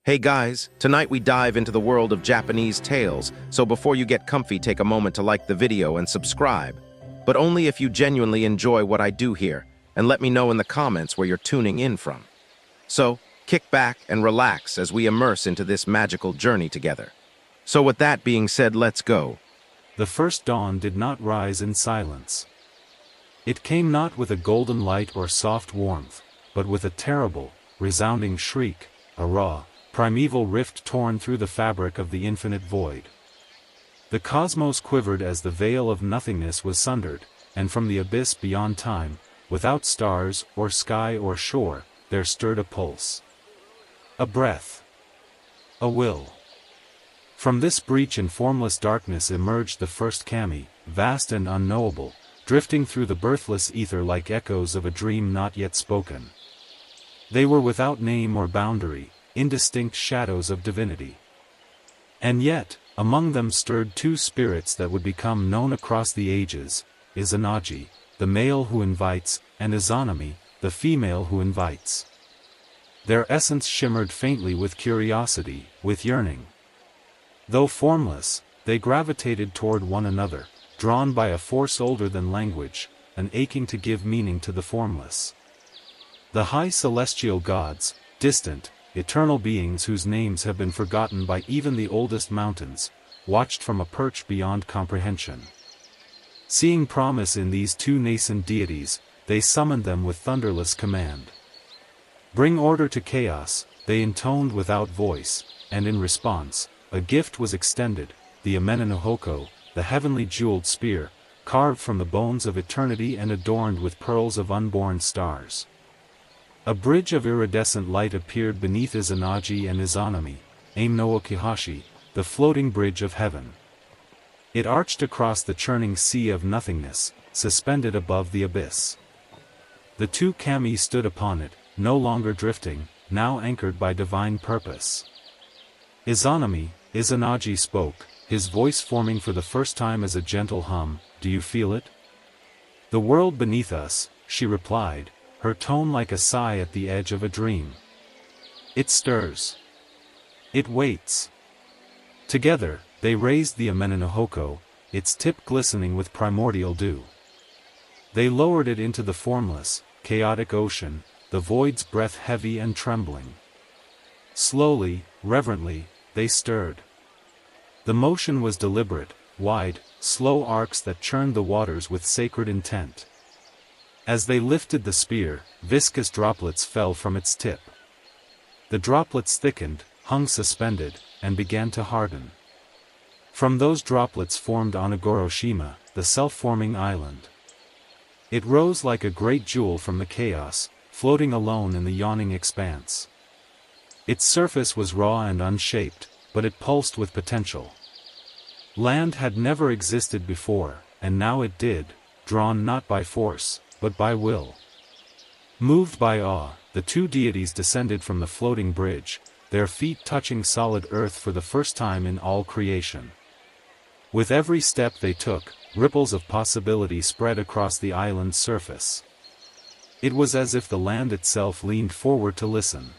Hey guys, tonight we dive into the world of Japanese tales, so before you get comfy, take a moment to like the video and subscribe. But only if you genuinely enjoy what I do here, and let me know in the comments where you're tuning in from. So, kick back and relax as we immerse into this magical journey together. So with that being said, let's go. The first dawn did not rise in silence. It came not with a golden light or soft warmth, but with a terrible, resounding shriek, a raw, primeval rift torn through the fabric of the infinite void. The cosmos quivered as the veil of nothingness was sundered, and from the abyss beyond time, without stars or sky or shore, there stirred a pulse. A breath. A will. From this breach in formless darkness emerged the first kami, vast and unknowable, drifting through the birthless ether like echoes of a dream not yet spoken. They were without name or boundary, indistinct shadows of divinity. And yet, among them stirred two spirits that would become known across the ages, Izanagi, the male who invites, and Izanami, the female who invites. Their essence shimmered faintly with curiosity, with yearning. Though formless, they gravitated toward one another, drawn by a force older than language, an aching to give meaning to the formless. The high celestial gods, distant, eternal beings whose names have been forgotten by even the oldest mountains, watched from a perch beyond comprehension. Seeing promise in these two nascent deities, they summoned them with thunderless command. Bring order to chaos, they intoned without voice, and in response, a gift was extended, the Amenenohoko, the heavenly jeweled spear, carved from the bones of eternity and adorned with pearls of unborn stars. A bridge of iridescent light appeared beneath Izanagi and Izanami, Aim no Okihashi, the floating bridge of heaven. It arched across the churning sea of nothingness, suspended above the abyss. The two kami stood upon it, no longer drifting, now anchored by divine purpose. Izanagi spoke, his voice forming for the first time as a gentle hum. Do you feel it? The world beneath us, she replied, her tone like a sigh at the edge of a dream. It stirs. It waits. Together, they raised the Amenenohoko, its tip glistening with primordial dew. They lowered it into the formless, chaotic ocean, the void's breath heavy and trembling. Slowly, reverently, they stirred. The motion was deliberate, wide, slow arcs that churned the waters with sacred intent. As they lifted the spear, viscous droplets fell from its tip. The droplets thickened, hung suspended, and began to harden. From those droplets formed Onigoroshima, the self-forming island. It rose like a great jewel from the chaos, floating alone in the yawning expanse. Its surface was raw and unshaped, but it pulsed with potential. Land had never existed before, and now it did, drawn not by force, but by will. Moved by awe, the two deities descended from the floating bridge, their feet touching solid earth for the first time in all creation. With every step they took, ripples of possibility spread across the island's surface. It was as if the land itself leaned forward to listen.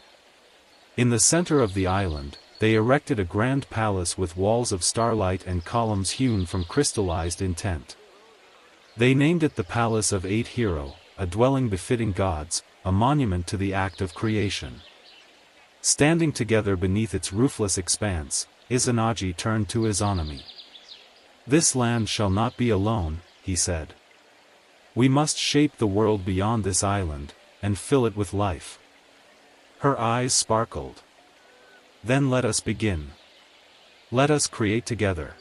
In the center of the island, they erected a grand palace with walls of starlight and columns hewn from crystallized intent. They named it the Palace of Eight Hero, a dwelling befitting gods, a monument to the act of creation. Standing together beneath its roofless expanse, Izanagi turned to Izanami. This land shall not be alone, he said. We must shape the world beyond this island, and fill it with life. Her eyes sparkled. Then let us begin. Let us create together.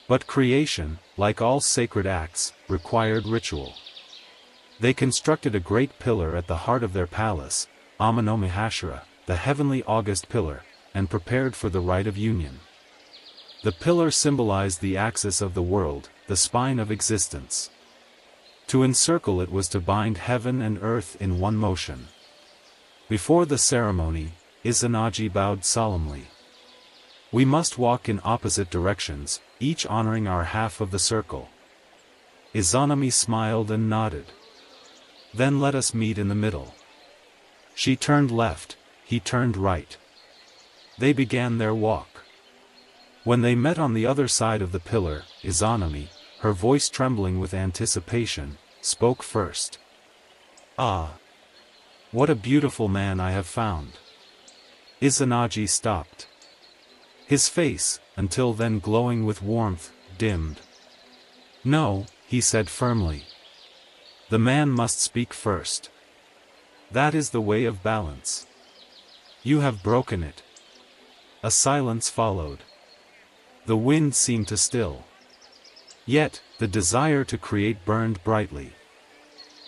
But creation, like all sacred acts, required ritual. They constructed a great pillar at the heart of their palace, Amano-Mahashara, the heavenly august pillar, and prepared for the rite of union. The pillar symbolized the axis of the world, the spine of existence. To encircle it was to bind heaven and earth in one motion. Before the ceremony, Izanagi bowed solemnly. We must walk in opposite directions, each honoring our half of the circle. Izanami smiled and nodded. Then let us meet in the middle. She turned left, he turned right. They began their walk. When they met on the other side of the pillar, Izanami, her voice trembling with anticipation, spoke first. "Ah! What a beautiful man I have found." Izanagi stopped. His face, until then glowing with warmth, dimmed. "No," he said firmly. "The man must speak first. That is the way of balance. You have broken it." A silence followed. The wind seemed to still. Yet, the desire to create burned brightly.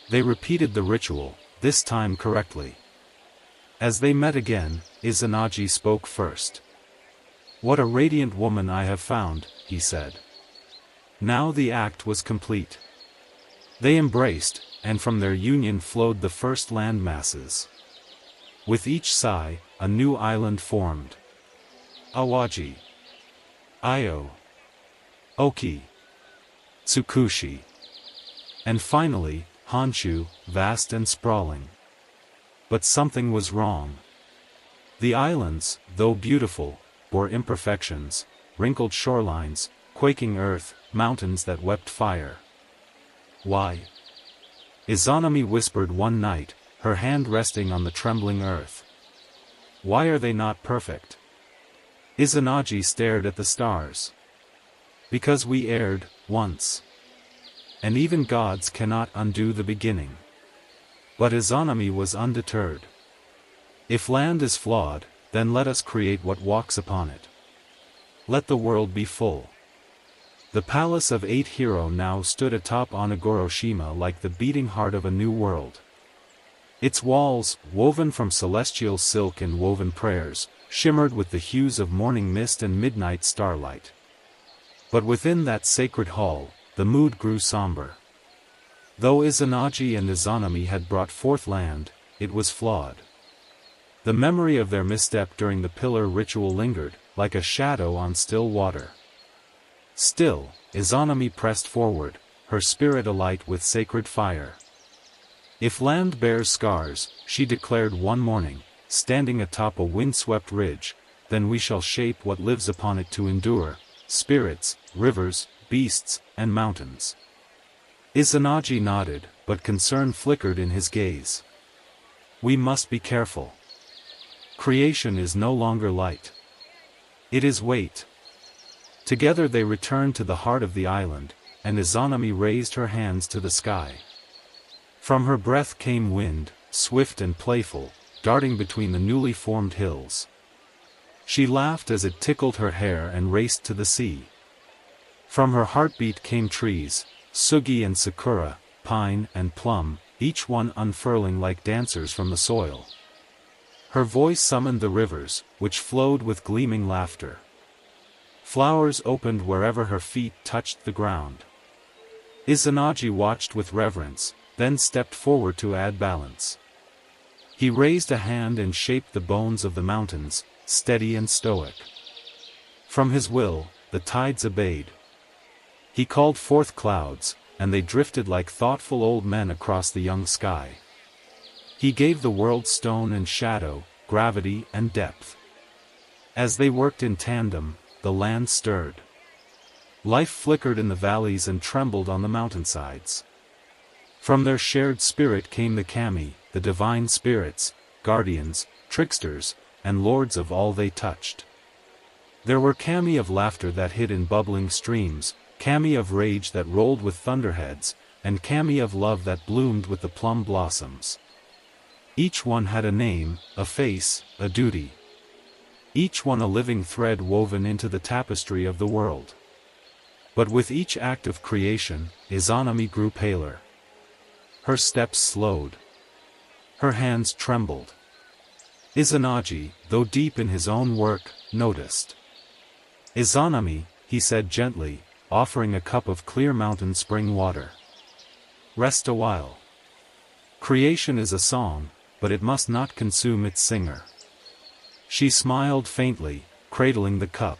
They repeated the ritual, this time correctly. As they met again, Izanagi spoke first. "What a radiant woman I have found," he said. Now the act was complete. They embraced, and from their union flowed the first land masses. With each sigh, a new island formed. Awaji. Io. Oki. Tsukushi. And finally, Honshu, vast and sprawling. But something was wrong. The islands, though beautiful, bore imperfections, wrinkled shorelines, quaking earth, mountains that wept fire. "Why?" Izanami whispered one night, her hand resting on the trembling earth. "Why are they not perfect?" Izanagi stared at the stars. "Because we erred, once. And even gods cannot undo the beginning." But Izanami was undeterred. "If land is flawed, then let us create what walks upon it. Let the world be full." The palace of 8 Hero now stood atop Onigoroshima like the beating heart of a new world. Its walls, woven from celestial silk and woven prayers, shimmered with the hues of morning mist and midnight starlight. But within that sacred hall, the mood grew somber. Though Izanagi and Izanami had brought forth land, it was flawed. The memory of their misstep during the pillar ritual lingered, like a shadow on still water. Still, Izanami pressed forward, her spirit alight with sacred fire. "If land bears scars," she declared one morning, standing atop a windswept ridge, "then we shall shape what lives upon it to endure, spirits, rivers, beasts, and mountains." Izanagi nodded, but concern flickered in his gaze. "We must be careful. Creation is no longer light. It is weight." Together they returned to the heart of the island, and Izanami raised her hands to the sky. From her breath came wind, swift and playful, darting between the newly formed hills. She laughed as it tickled her hair and raced to the sea. From her heartbeat came trees, sugi and sakura, pine and plum, each one unfurling like dancers from the soil. Her voice summoned the rivers, which flowed with gleaming laughter. Flowers opened wherever her feet touched the ground. Izanagi watched with reverence, then stepped forward to add balance. He raised a hand and shaped the bones of the mountains, steady and stoic. From his will, the tides obeyed. He called forth clouds, and they drifted like thoughtful old men across the young sky. He gave the world stone and shadow, gravity and depth. As they worked in tandem, the land stirred. Life flickered in the valleys and trembled on the mountainsides. From their shared spirit came the kami, the divine spirits, guardians, tricksters, and lords of all they touched. There were kami of laughter that hid in bubbling streams, kami of rage that rolled with thunderheads, and kami of love that bloomed with the plum blossoms. Each one had a name, a face, a duty. Each one a living thread woven into the tapestry of the world. But with each act of creation, Izanami grew paler. Her steps slowed. Her hands trembled. Izanagi, though deep in his own work, noticed. "Izanami," he said gently, offering a cup of clear mountain spring water. "Rest a while. Creation is a song, but it must not consume its singer." She smiled faintly, cradling the cup.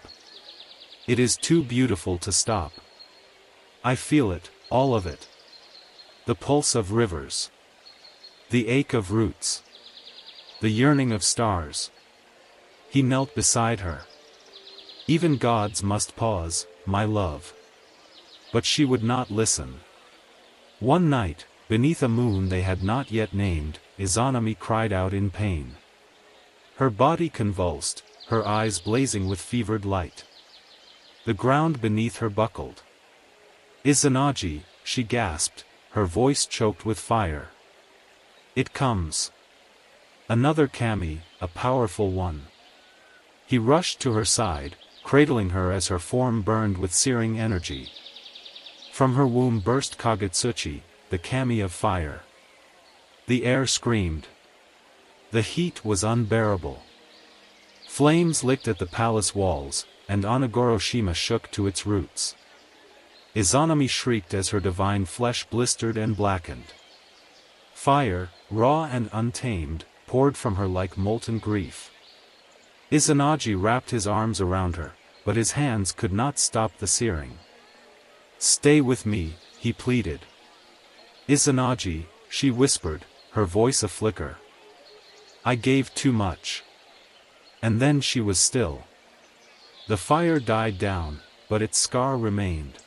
"It is too beautiful to stop. I feel it, all of it. The pulse of rivers. The ache of roots. The yearning of stars. He knelt beside her. Even gods must pause, my love. But she would not listen. One night, beneath a moon they had not yet named, Izanami cried out in pain. Her body convulsed, her eyes blazing with fevered light. The ground beneath her buckled. Izanagi, she gasped, her voice choked with fire. It comes. Another kami, a powerful one. He rushed to her side, cradling her as her form burned with searing energy. From her womb burst Kagutsuchi, the kami of fire. The air screamed. The heat was unbearable. Flames licked at the palace walls, and Onigoroshima shook to its roots. Izanami shrieked as her divine flesh blistered and blackened. Fire, raw and untamed, poured from her like molten grief. Izanagi wrapped his arms around her, but his hands could not stop the searing. Stay with me, he pleaded. Izanagi, she whispered, her voice a flicker. I gave too much. And then she was still. The fire died down, but its scar remained.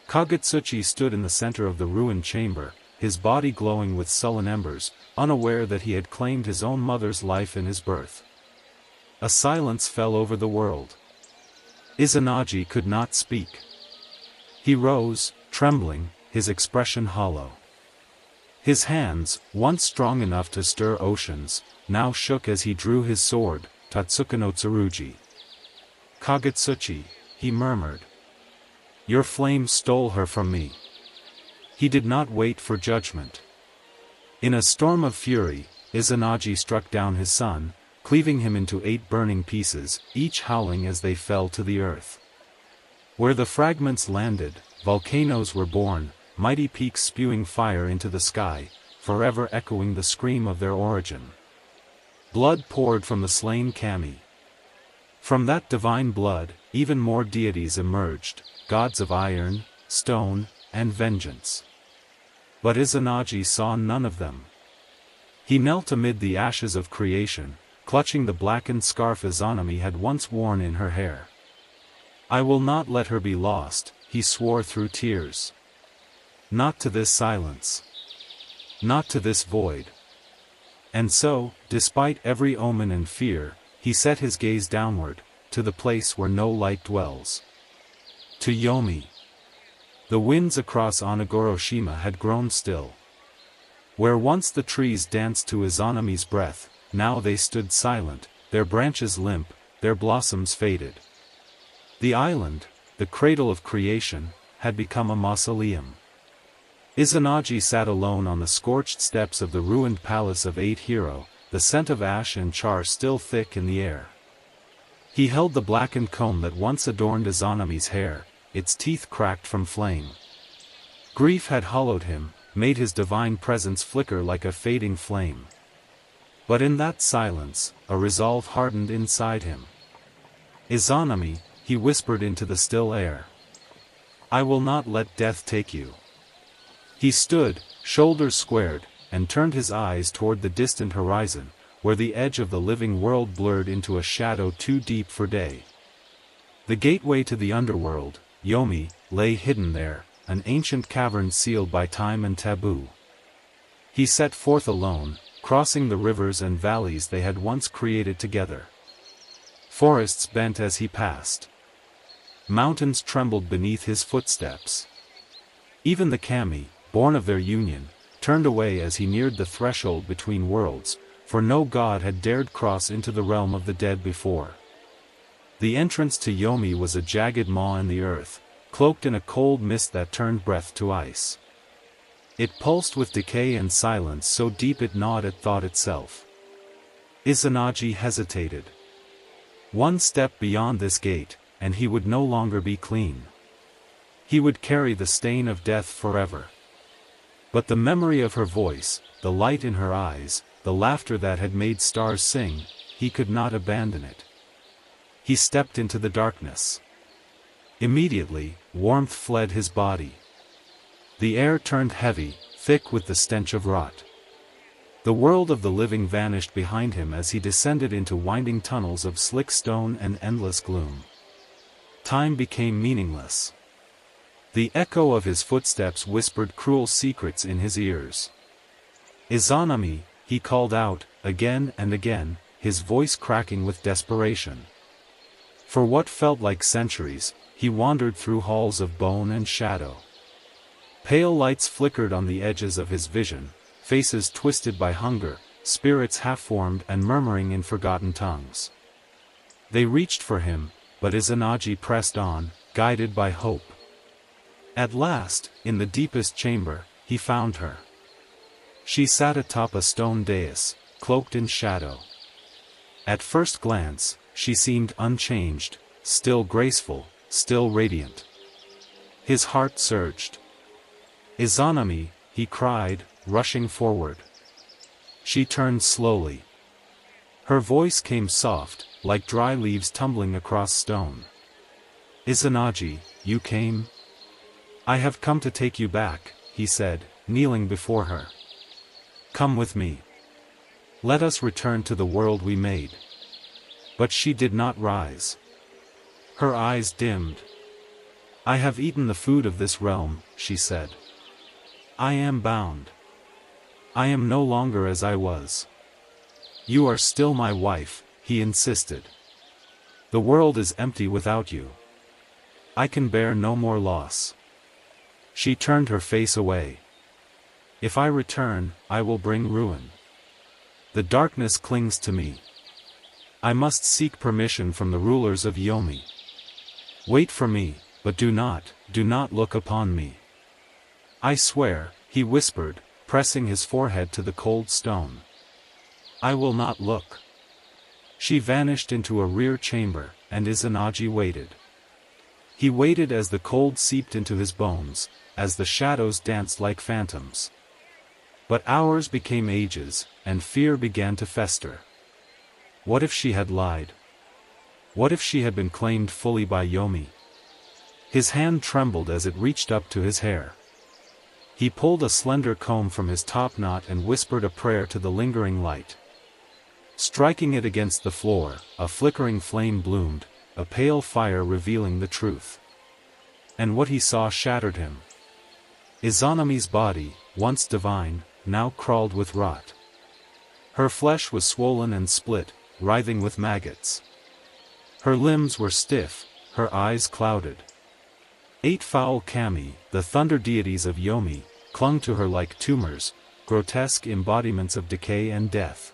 Kagutsuchi stood in the center of the ruined chamber, his body glowing with sullen embers, unaware that he had claimed his own mother's life in his birth. A silence fell over the world. Izanagi could not speak. He rose, trembling, his expression hollow. His hands, once strong enough to stir oceans, now shook as he drew his sword, Tatsuka no Tsurugi. Kagutsuchi, he murmured. Your flame stole her from me. He did not wait for judgment. In a storm of fury, Izanagi struck down his son, cleaving him into 8 burning pieces, each howling as they fell to the earth. Where the fragments landed, volcanoes were born, mighty peaks spewing fire into the sky, forever echoing the scream of their origin. Blood poured from the slain kami. From that divine blood, even more deities emerged, gods of iron, stone, and vengeance. But Izanagi saw none of them. He knelt amid the ashes of creation, clutching the blackened scarf Izanami had once worn in her hair. I will not let her be lost, he swore through tears. Not to this silence. Not to this void. And so, despite every omen and fear, he set his gaze downward, to the place where no light dwells. To Yomi. The winds across Onigoroshima had grown still. Where once the trees danced to Izanami's breath, now they stood silent, their branches limp, their blossoms faded. The island, the cradle of creation, had become a mausoleum. Izanagi sat alone on the scorched steps of the ruined palace of 8 Hero, the scent of ash and char still thick in the air. He held the blackened comb that once adorned Izanami's hair, its teeth cracked from flame. Grief had hollowed him, made his divine presence flicker like a fading flame. But in that silence, a resolve hardened inside him. Izanami, he whispered into the still air. I will not let death take you. He stood, shoulders squared, and turned his eyes toward the distant horizon, where the edge of the living world blurred into a shadow too deep for day. The gateway to the underworld, Yomi, lay hidden there, an ancient cavern sealed by time and taboo. He set forth alone, crossing the rivers and valleys they had once created together. Forests bent as he passed. Mountains trembled beneath his footsteps. Even the kami, born of their union, turned away as he neared the threshold between worlds, for no god had dared cross into the realm of the dead before. The entrance to Yomi was a jagged maw in the earth, cloaked in a cold mist that turned breath to ice. It pulsed with decay and silence so deep it gnawed at thought itself. Izanagi hesitated. One step beyond this gate, and he would no longer be clean. He would carry the stain of death forever. But the memory of her voice, the light in her eyes, the laughter that had made stars sing, he could not abandon it. He stepped into the darkness. Immediately, warmth fled his body. The air turned heavy, thick with the stench of rot. The world of the living vanished behind him as he descended into winding tunnels of slick stone and endless gloom. Time became meaningless. The echo of his footsteps whispered cruel secrets in his ears. "Izanami," he called out, again and again, his voice cracking with desperation. For what felt like centuries, he wandered through halls of bone and shadow. Pale lights flickered on the edges of his vision, faces twisted by hunger, spirits half-formed and murmuring in forgotten tongues. They reached for him, but Izanagi pressed on, guided by hope. At last, in the deepest chamber, he found her. She sat atop a stone dais, cloaked in shadow. At first glance, she seemed unchanged, still graceful, still radiant. His heart surged. "Izanami," he cried, rushing forward. She turned slowly. Her voice came soft, like dry leaves tumbling across stone. "Izanagi, you came? I have come to take you back," he said, kneeling before her. "Come with me. Let us return to the world we made." But she did not rise. Her eyes dimmed. "I have eaten the food of this realm," she said. "I am bound. I am no longer as I was." "You are still my wife," he insisted. "The world is empty without you. I can bear no more loss." She turned her face away. "If I return, I will bring ruin. The darkness clings to me. I must seek permission from the rulers of Yomi. Wait for me, but do not look upon me." "I swear," he whispered, pressing his forehead to the cold stone. "I will not look." She vanished into a rear chamber, and Izanagi waited. He waited as the cold seeped into his bones, as the shadows danced like phantoms. But hours became ages, and fear began to fester. What if she had lied? What if she had been claimed fully by Yomi? His hand trembled as it reached up to his hair. He pulled a slender comb from his topknot and whispered a prayer to the lingering light. Striking it against the floor, a flickering flame bloomed, a pale fire revealing the truth. And what he saw shattered him. Izanami's body, once divine, now crawled with rot. Her flesh was swollen and split, writhing with maggots. Her limbs were stiff, her eyes clouded. 8 foul kami, the thunder deities of Yomi, clung to her like tumors, grotesque embodiments of decay and death.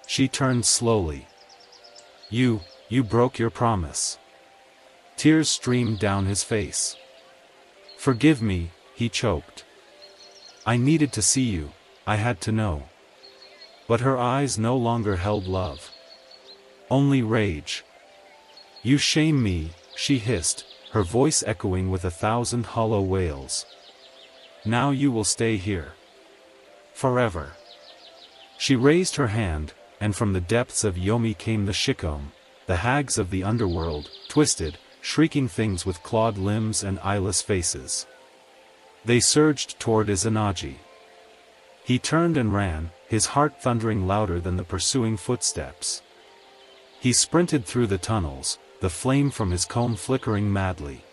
She turned slowly. You broke your promise." Tears streamed down his face. "Forgive me," he choked. "I needed to see you, I had to know." But her eyes no longer held love. Only rage. "You shame me," she hissed, her voice echoing with 1,000 hollow wails. "Now you will stay here. Forever." She raised her hand, and from the depths of Yomi came the Shikome, the hags of the underworld, twisted, shrieking things with clawed limbs and eyeless faces. They surged toward Izanagi. He turned and ran, his heart thundering louder than the pursuing footsteps. He sprinted through the tunnels, the flame from his comb flickering madly.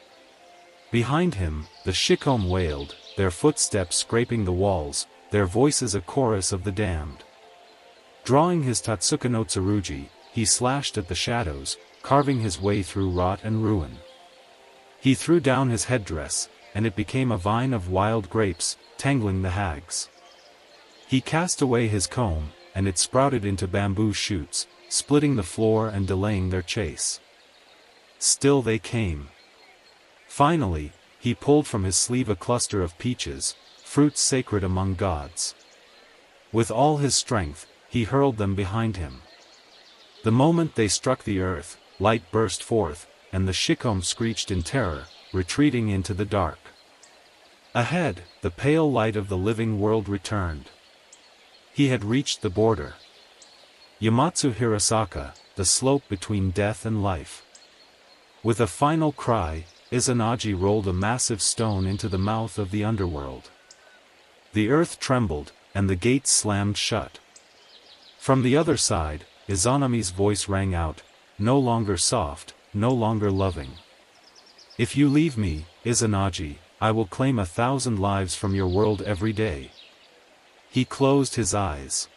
Behind him, the Shikome wailed, their footsteps scraping the walls, their voices a chorus of the damned. Drawing his Tatsuka no Tsurugi, he slashed at the shadows, carving his way through rot and ruin. He threw down his headdress, and it became a vine of wild grapes, tangling the hags. He cast away his comb, and it sprouted into bamboo shoots, splitting the floor and delaying their chase. Still they came. Finally, he pulled from his sleeve a cluster of peaches, fruits sacred among gods. With all his strength, he hurled them behind him. The moment they struck the earth, light burst forth, and the Shikome screeched in terror, retreating into the dark. Ahead, the pale light of the living world returned. He had reached the border. Yamatsu Hirasaka, the slope between death and life. With a final cry, Izanagi rolled a massive stone into the mouth of the underworld. The earth trembled, and the gates slammed shut. From the other side, Izanami's voice rang out, no longer soft, no longer loving. If you leave me, Izanagi, I will claim 1,000 lives from your world every day. He closed his eyes.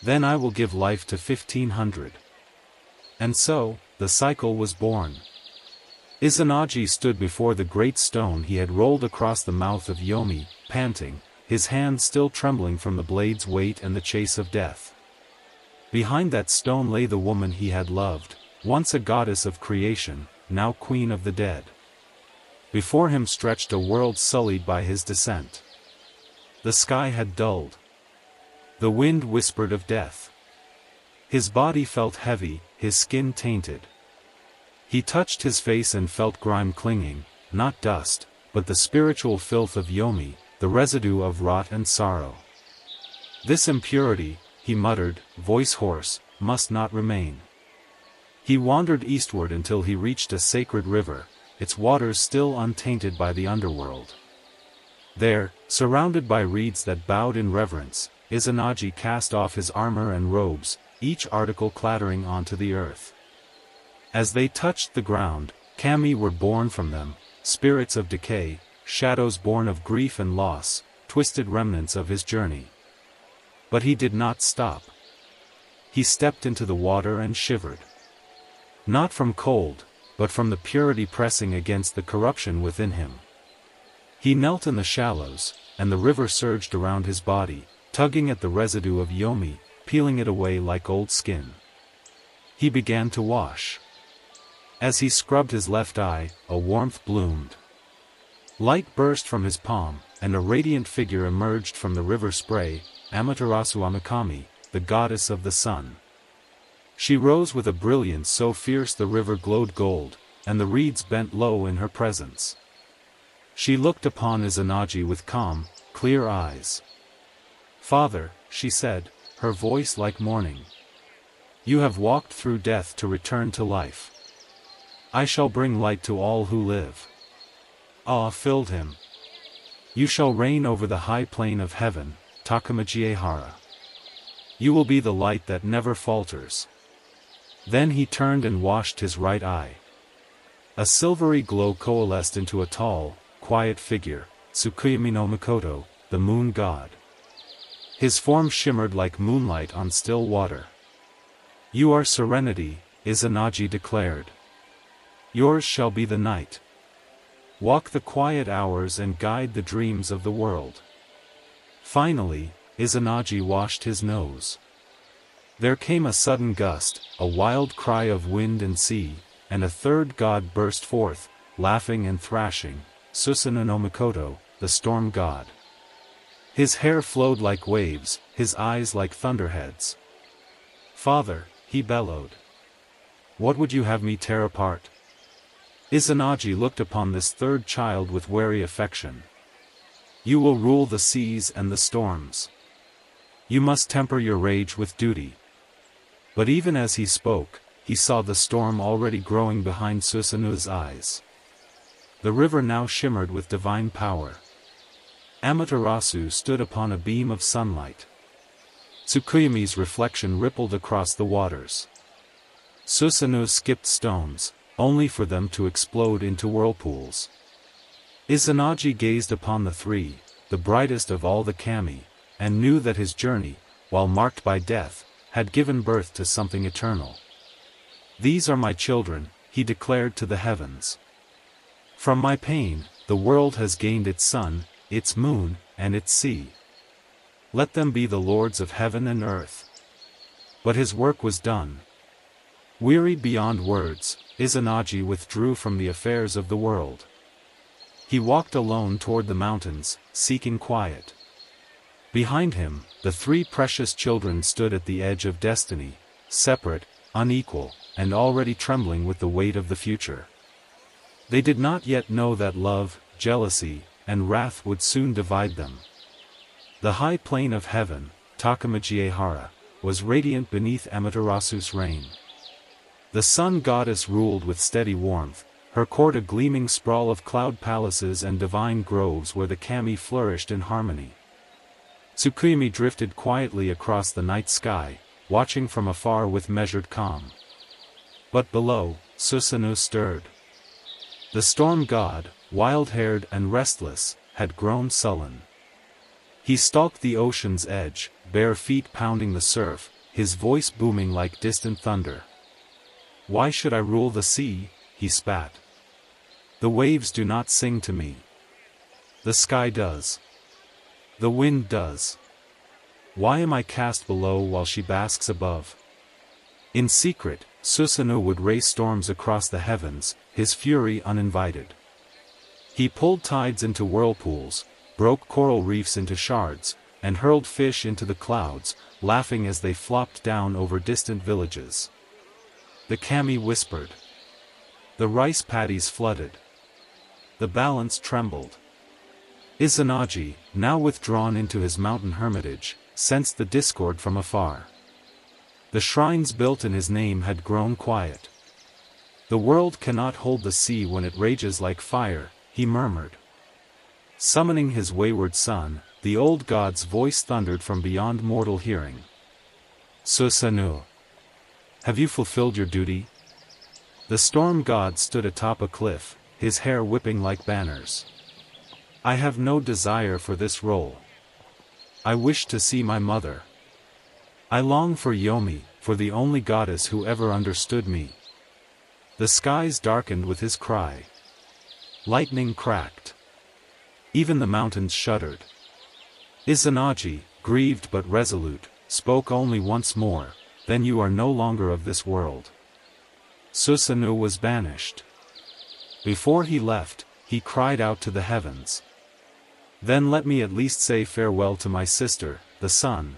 Then I will give life to 1,500. And so, the cycle was born. Izanagi stood before the great stone he had rolled across the mouth of Yomi, panting, his hands still trembling from the blade's weight and the chase of death. Behind that stone lay the woman he had loved, once a goddess of creation, now queen of the dead. Before him stretched a world sullied by his descent. The sky had dulled. The wind whispered of death. His body felt heavy, his skin tainted. He touched his face and felt grime clinging, not dust, but the spiritual filth of Yomi, the residue of rot and sorrow. This impurity, he muttered, voice hoarse, must not remain. He wandered eastward until he reached a sacred river, its waters still untainted by the underworld. There, surrounded by reeds that bowed in reverence, Izanagi cast off his armor and robes, each article clattering onto the earth. As they touched the ground, kami were born from them, spirits of decay, shadows born of grief and loss, twisted remnants of his journey. But he did not stop. He stepped into the water and shivered. Not from cold, but from the purity pressing against the corruption within him. He knelt in the shallows, and the river surged around his body, tugging at the residue of Yomi, peeling it away like old skin. He began to wash. As he scrubbed his left eye, a warmth bloomed. Light burst from his palm, and a radiant figure emerged from the river spray, Amaterasu Amikami, the goddess of the sun. She rose with a brilliance so fierce the river glowed gold, and the reeds bent low in her presence. She looked upon Izanagi with calm, clear eyes. "Father," she said, her voice like morning. "You have walked through death to return to life. I shall bring light to all who live." Awe filled him. "You shall reign over the high plain of heaven, Takamajihara. You will be the light that never falters." Then he turned and washed his right eye. A silvery glow coalesced into a tall, quiet figure, Tsukuyomi no Mikoto, the moon god. His form shimmered like moonlight on still water. "You are serenity," Izanagi declared. "Yours shall be the night. Walk the quiet hours and guide the dreams of the world." Finally, Izanagi washed his nose. There came a sudden gust, a wild cry of wind and sea, and a third god burst forth, laughing and thrashing, Susanoo no Mikoto, the storm god. His hair flowed like waves, his eyes like thunderheads. "Father," he bellowed. "What would you have me tear apart?" Izanagi looked upon this third child with wary affection. "You will rule the seas and the storms. You must temper your rage with duty." But even as he spoke, he saw the storm already growing behind Susanoo's eyes. The river now shimmered with divine power. Amaterasu stood upon a beam of sunlight. Tsukuyomi's reflection rippled across the waters. Susanoo skipped stones, only for them to explode into whirlpools. Izanagi gazed upon the three, the brightest of all the kami, and knew that his journey, while marked by death, had given birth to something eternal. "These are my children," he declared to the heavens. "From my pain, the world has gained its sun, its moon, and its sea. Let them be the lords of heaven and earth." But his work was done. Wearied beyond words, Izanagi withdrew from the affairs of the world. He walked alone toward the mountains, seeking quiet. Behind him, the three precious children stood at the edge of destiny, separate, unequal, and already trembling with the weight of the future. They did not yet know that love, jealousy, and wrath would soon divide them. The high plain of heaven, Takamajihara, was radiant beneath Amaterasu's reign. The sun goddess ruled with steady warmth, her court a gleaming sprawl of cloud palaces and divine groves where the kami flourished in harmony. Tsukuyomi drifted quietly across the night sky, watching from afar with measured calm. But below, Susanoo stirred. The storm god, wild-haired and restless, had grown sullen. He stalked the ocean's edge, bare feet pounding the surf, his voice booming like distant thunder. "Why should I rule the sea?" he spat. "The waves do not sing to me. The sky does. The wind does. Why am I cast below while she basks above?" In secret, Susanoo would race storms across the heavens, his fury uninvited. He pulled tides into whirlpools, broke coral reefs into shards, and hurled fish into the clouds, laughing as they flopped down over distant villages. The kami whispered. The rice paddies flooded. The balance trembled. Izanagi, now withdrawn into his mountain hermitage, sensed the discord from afar. The shrines built in his name had grown quiet. "The world cannot hold the sea when it rages like fire," he murmured. Summoning his wayward son, the old god's voice thundered from beyond mortal hearing. "Susanoo, have you fulfilled your duty?" The storm god stood atop a cliff, his hair whipping like banners. "I have no desire for this role. I wish to see my mother. I long for Yomi, for the only goddess who ever understood me." The skies darkened with his cry. Lightning cracked. Even the mountains shuddered. Izanagi, grieved but resolute, spoke only once more, "Then you are no longer of this world." Susanoo was banished. Before he left, he cried out to the heavens. "Then let me at least say farewell to my sister, the sun."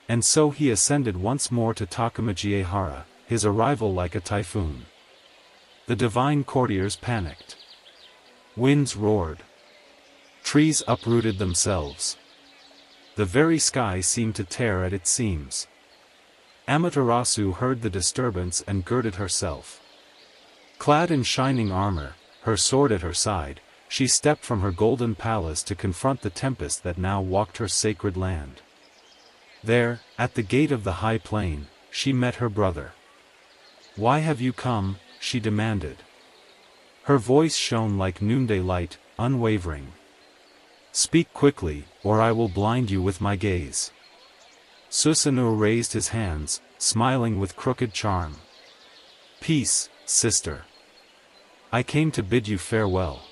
And so he ascended once more to Takamajihara, his arrival like a typhoon. The divine courtiers panicked. Winds roared. Trees uprooted themselves. The very sky seemed to tear at its seams. Amaterasu heard the disturbance and girded herself. Clad in shining armor, her sword at her side, she stepped from her golden palace to confront the tempest that now walked her sacred land. There, at the gate of the high plain, she met her brother. "Why have you come?" she demanded. Her voice shone like noonday light, unwavering. "Speak quickly, or I will blind you with my gaze." Susanoo raised his hands, smiling with crooked charm. "Peace, sister. I came to bid you farewell."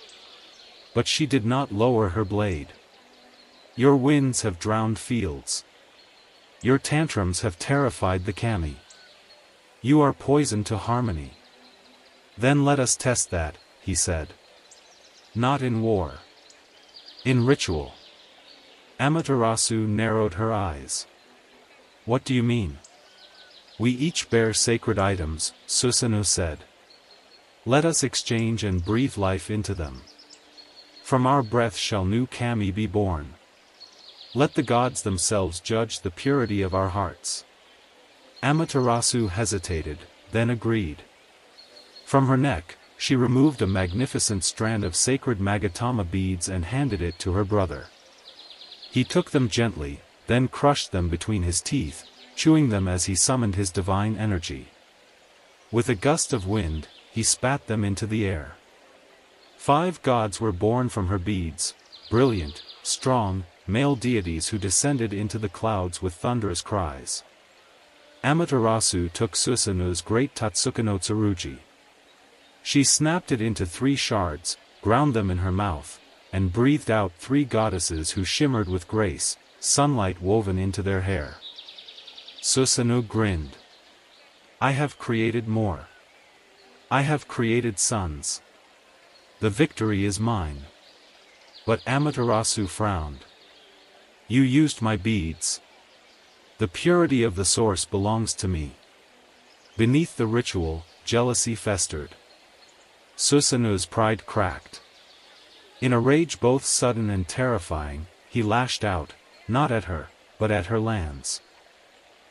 But she did not lower her blade. "Your winds have drowned fields. Your tantrums have terrified the kami. You are poison to harmony." "Then let us test that," he said. "Not in war. In ritual." Amaterasu narrowed her eyes. "What do you mean?" "We each bear sacred items," Susanoo said. "Let us exchange and breathe life into them. From our breath shall new kami be born. Let the gods themselves judge the purity of our hearts." Amaterasu hesitated, then agreed. From her neck, she removed a magnificent strand of sacred magatama beads and handed it to her brother. He took them gently, then crushed them between his teeth, chewing them as he summoned his divine energy. With a gust of wind, he spat them into the air. 5 gods were born from her beads, brilliant, strong, male deities who descended into the clouds with thunderous cries. Amaterasu took Susanoo's great Tatsuka no Tsurugi. She snapped it into 3 shards, ground them in her mouth, and breathed out 3 goddesses who shimmered with grace, sunlight woven into their hair. Susanoo grinned. "I have created more. I have created sons. The victory is mine." But Amaterasu frowned. "You used my beads. The purity of the source belongs to me." Beneath the ritual, jealousy festered. Susanoo's pride cracked. In a rage both sudden and terrifying, he lashed out, not at her, but at her lands.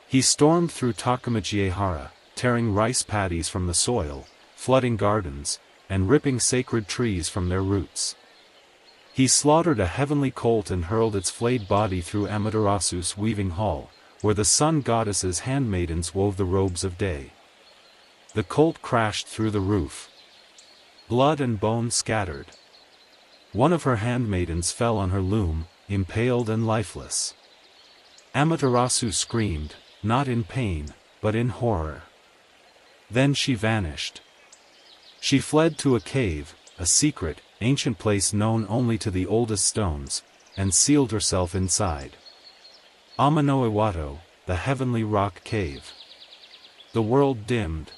He stormed through Takamajihara, tearing rice paddies from the soil, flooding gardens, and ripping sacred trees from their roots. He slaughtered a heavenly colt and hurled its flayed body through Amaterasu's weaving hall, where the sun goddess's handmaidens wove the robes of day. The colt crashed through the roof. Blood and bone scattered. One of her handmaidens fell on her loom, impaled and lifeless. Amaterasu screamed, not in pain, but in horror. Then she vanished. She fled to a cave, a secret, ancient place known only to the oldest stones, and sealed herself inside. Amano-Iwato, the heavenly rock cave. The world dimmed.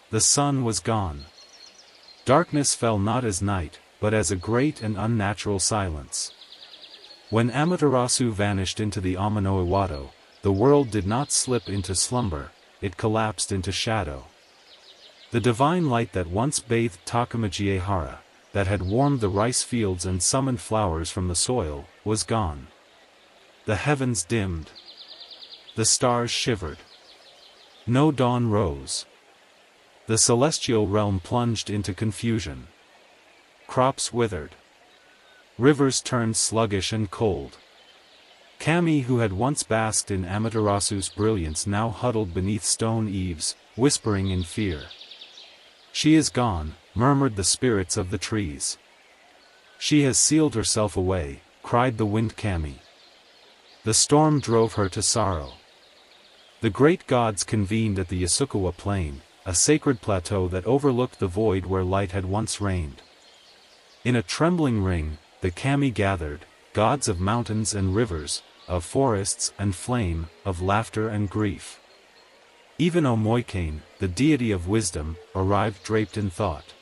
The sun was gone. Darkness fell not as night, but as a great and unnatural silence. When Amaterasu vanished into the Amano-Iwato, the world did not slip into slumber, it collapsed into shadow. The divine light that once bathed Takamajihara, that had warmed the rice fields and summoned flowers from the soil, was gone. The heavens dimmed. The stars shivered. No dawn rose. The celestial realm plunged into confusion. Crops withered. Rivers turned sluggish and cold. Kami, who had once basked in Amaterasu's brilliance, now huddled beneath stone eaves, whispering in fear. "She is gone," murmured the spirits of the trees. "She has sealed herself away," cried the wind Kami. The storm drove her to sorrow. The great gods convened at the Yasukawa plain, a sacred plateau that overlooked the void where light had once reigned. In a trembling ring, the Kami gathered, gods of mountains and rivers, of forests and flame, of laughter and grief. Even Omoikane, the deity of wisdom, arrived draped in thought.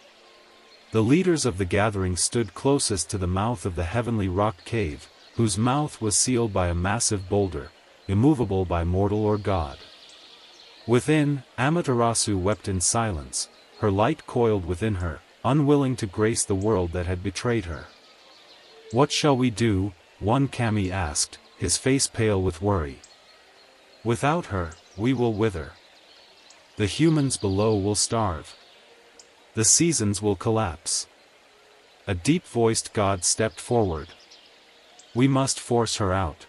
The leaders of the gathering stood closest to the mouth of the heavenly rock cave, whose mouth was sealed by a massive boulder, immovable by mortal or god. Within, Amaterasu wept in silence, her light coiled within her, unwilling to grace the world that had betrayed her. "What shall we do?" one Kami asked, his face pale with worry. "Without her, we will wither. The humans below will starve. The seasons will collapse." A deep-voiced god stepped forward. "We must force her out."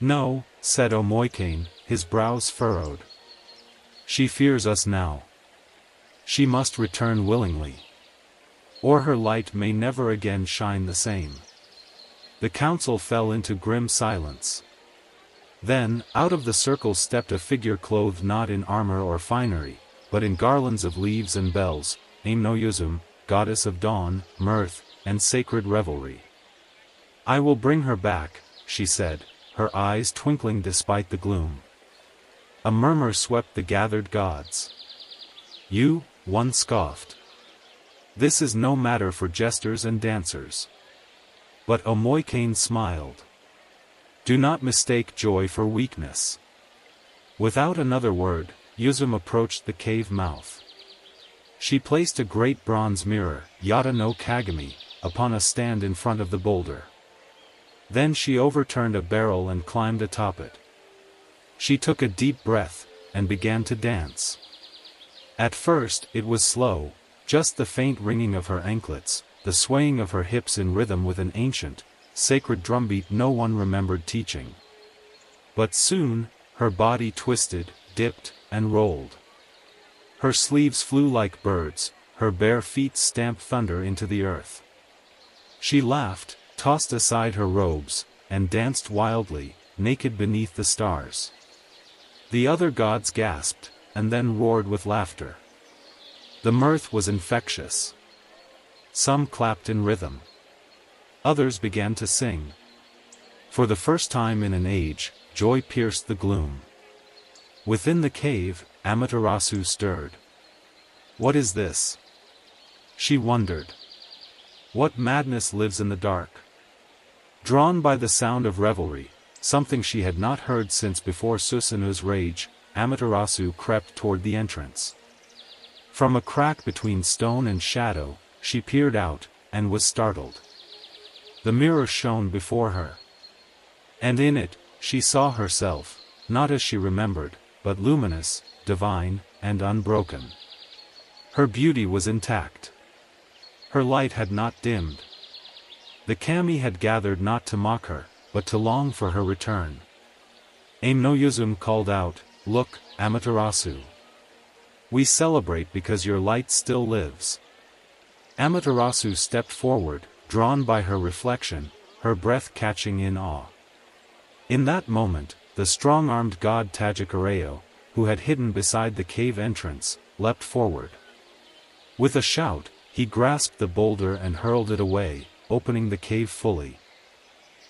"No," said Omoikane, his brows furrowed. "She fears us now. She must return willingly. Or her light may never again shine the same." The council fell into grim silence. Then, out of the circle stepped a figure clothed not in armor or finery, but in garlands of leaves and bells, Aim-no-Yuzum, goddess of dawn, mirth, and sacred revelry. "I will bring her back," she said, her eyes twinkling despite the gloom. A murmur swept the gathered gods. "You," one scoffed. "This is no matter for jesters and dancers." But Omoikane smiled. "Do not mistake joy for weakness." Without another word, Yuzum approached the cave mouth. She placed a great bronze mirror, Yata no Kagami, upon a stand in front of the boulder. Then she overturned a barrel and climbed atop it. She took a deep breath, and began to dance. At first, it was slow, just the faint ringing of her anklets, the swaying of her hips in rhythm with an ancient, sacred drumbeat no one remembered teaching. But soon, her body twisted, dipped, and rolled. Her sleeves flew like birds, her bare feet stamped thunder into the earth. She laughed, tossed aside her robes, and danced wildly, naked beneath the stars. The other gods gasped, and then roared with laughter. The mirth was infectious. Some clapped in rhythm. Others began to sing. For the first time in an age, joy pierced the gloom. Within the cave, Amaterasu stirred. "What is this?" she wondered. What madness lives in the dark? Drawn by the sound of revelry, something she had not heard since before Susanoo's rage, Amaterasu crept toward the entrance. From a crack between stone and shadow, she peered out, and was startled. The mirror shone before her. And in it, she saw herself, not as she remembered, but luminous, divine, and unbroken. Her beauty was intact. Her light had not dimmed. The kami had gathered not to mock her, but to long for her return. Aim no Yuzum called out, "Look, Amaterasu. We celebrate because your light still lives." Amaterasu stepped forward, drawn by her reflection, her breath catching in awe. In that moment, the strong-armed god Tsukuyomi, who had hidden beside the cave entrance, leapt forward. With a shout, he grasped the boulder and hurled it away, opening the cave fully.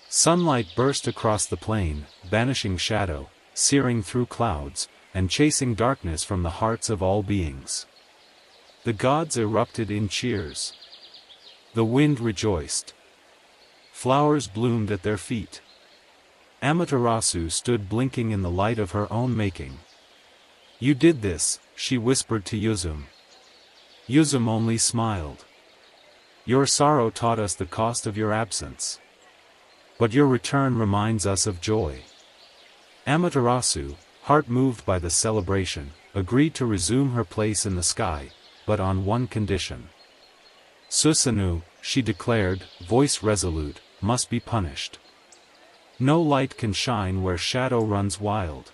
Sunlight burst across the plain, banishing shadow, searing through clouds, and chasing darkness from the hearts of all beings. The gods erupted in cheers. The wind rejoiced. Flowers bloomed at their feet. Amaterasu stood blinking in the light of her own making. "You did this," she whispered to Yuzum. Yuzum only smiled. "Your sorrow taught us the cost of your absence. But your return reminds us of joy." Amaterasu, heart moved by the celebration, agreed to resume her place in the sky, but on one condition. "Susanoo," she declared, voice resolute, "must be punished. No light can shine where shadow runs wild."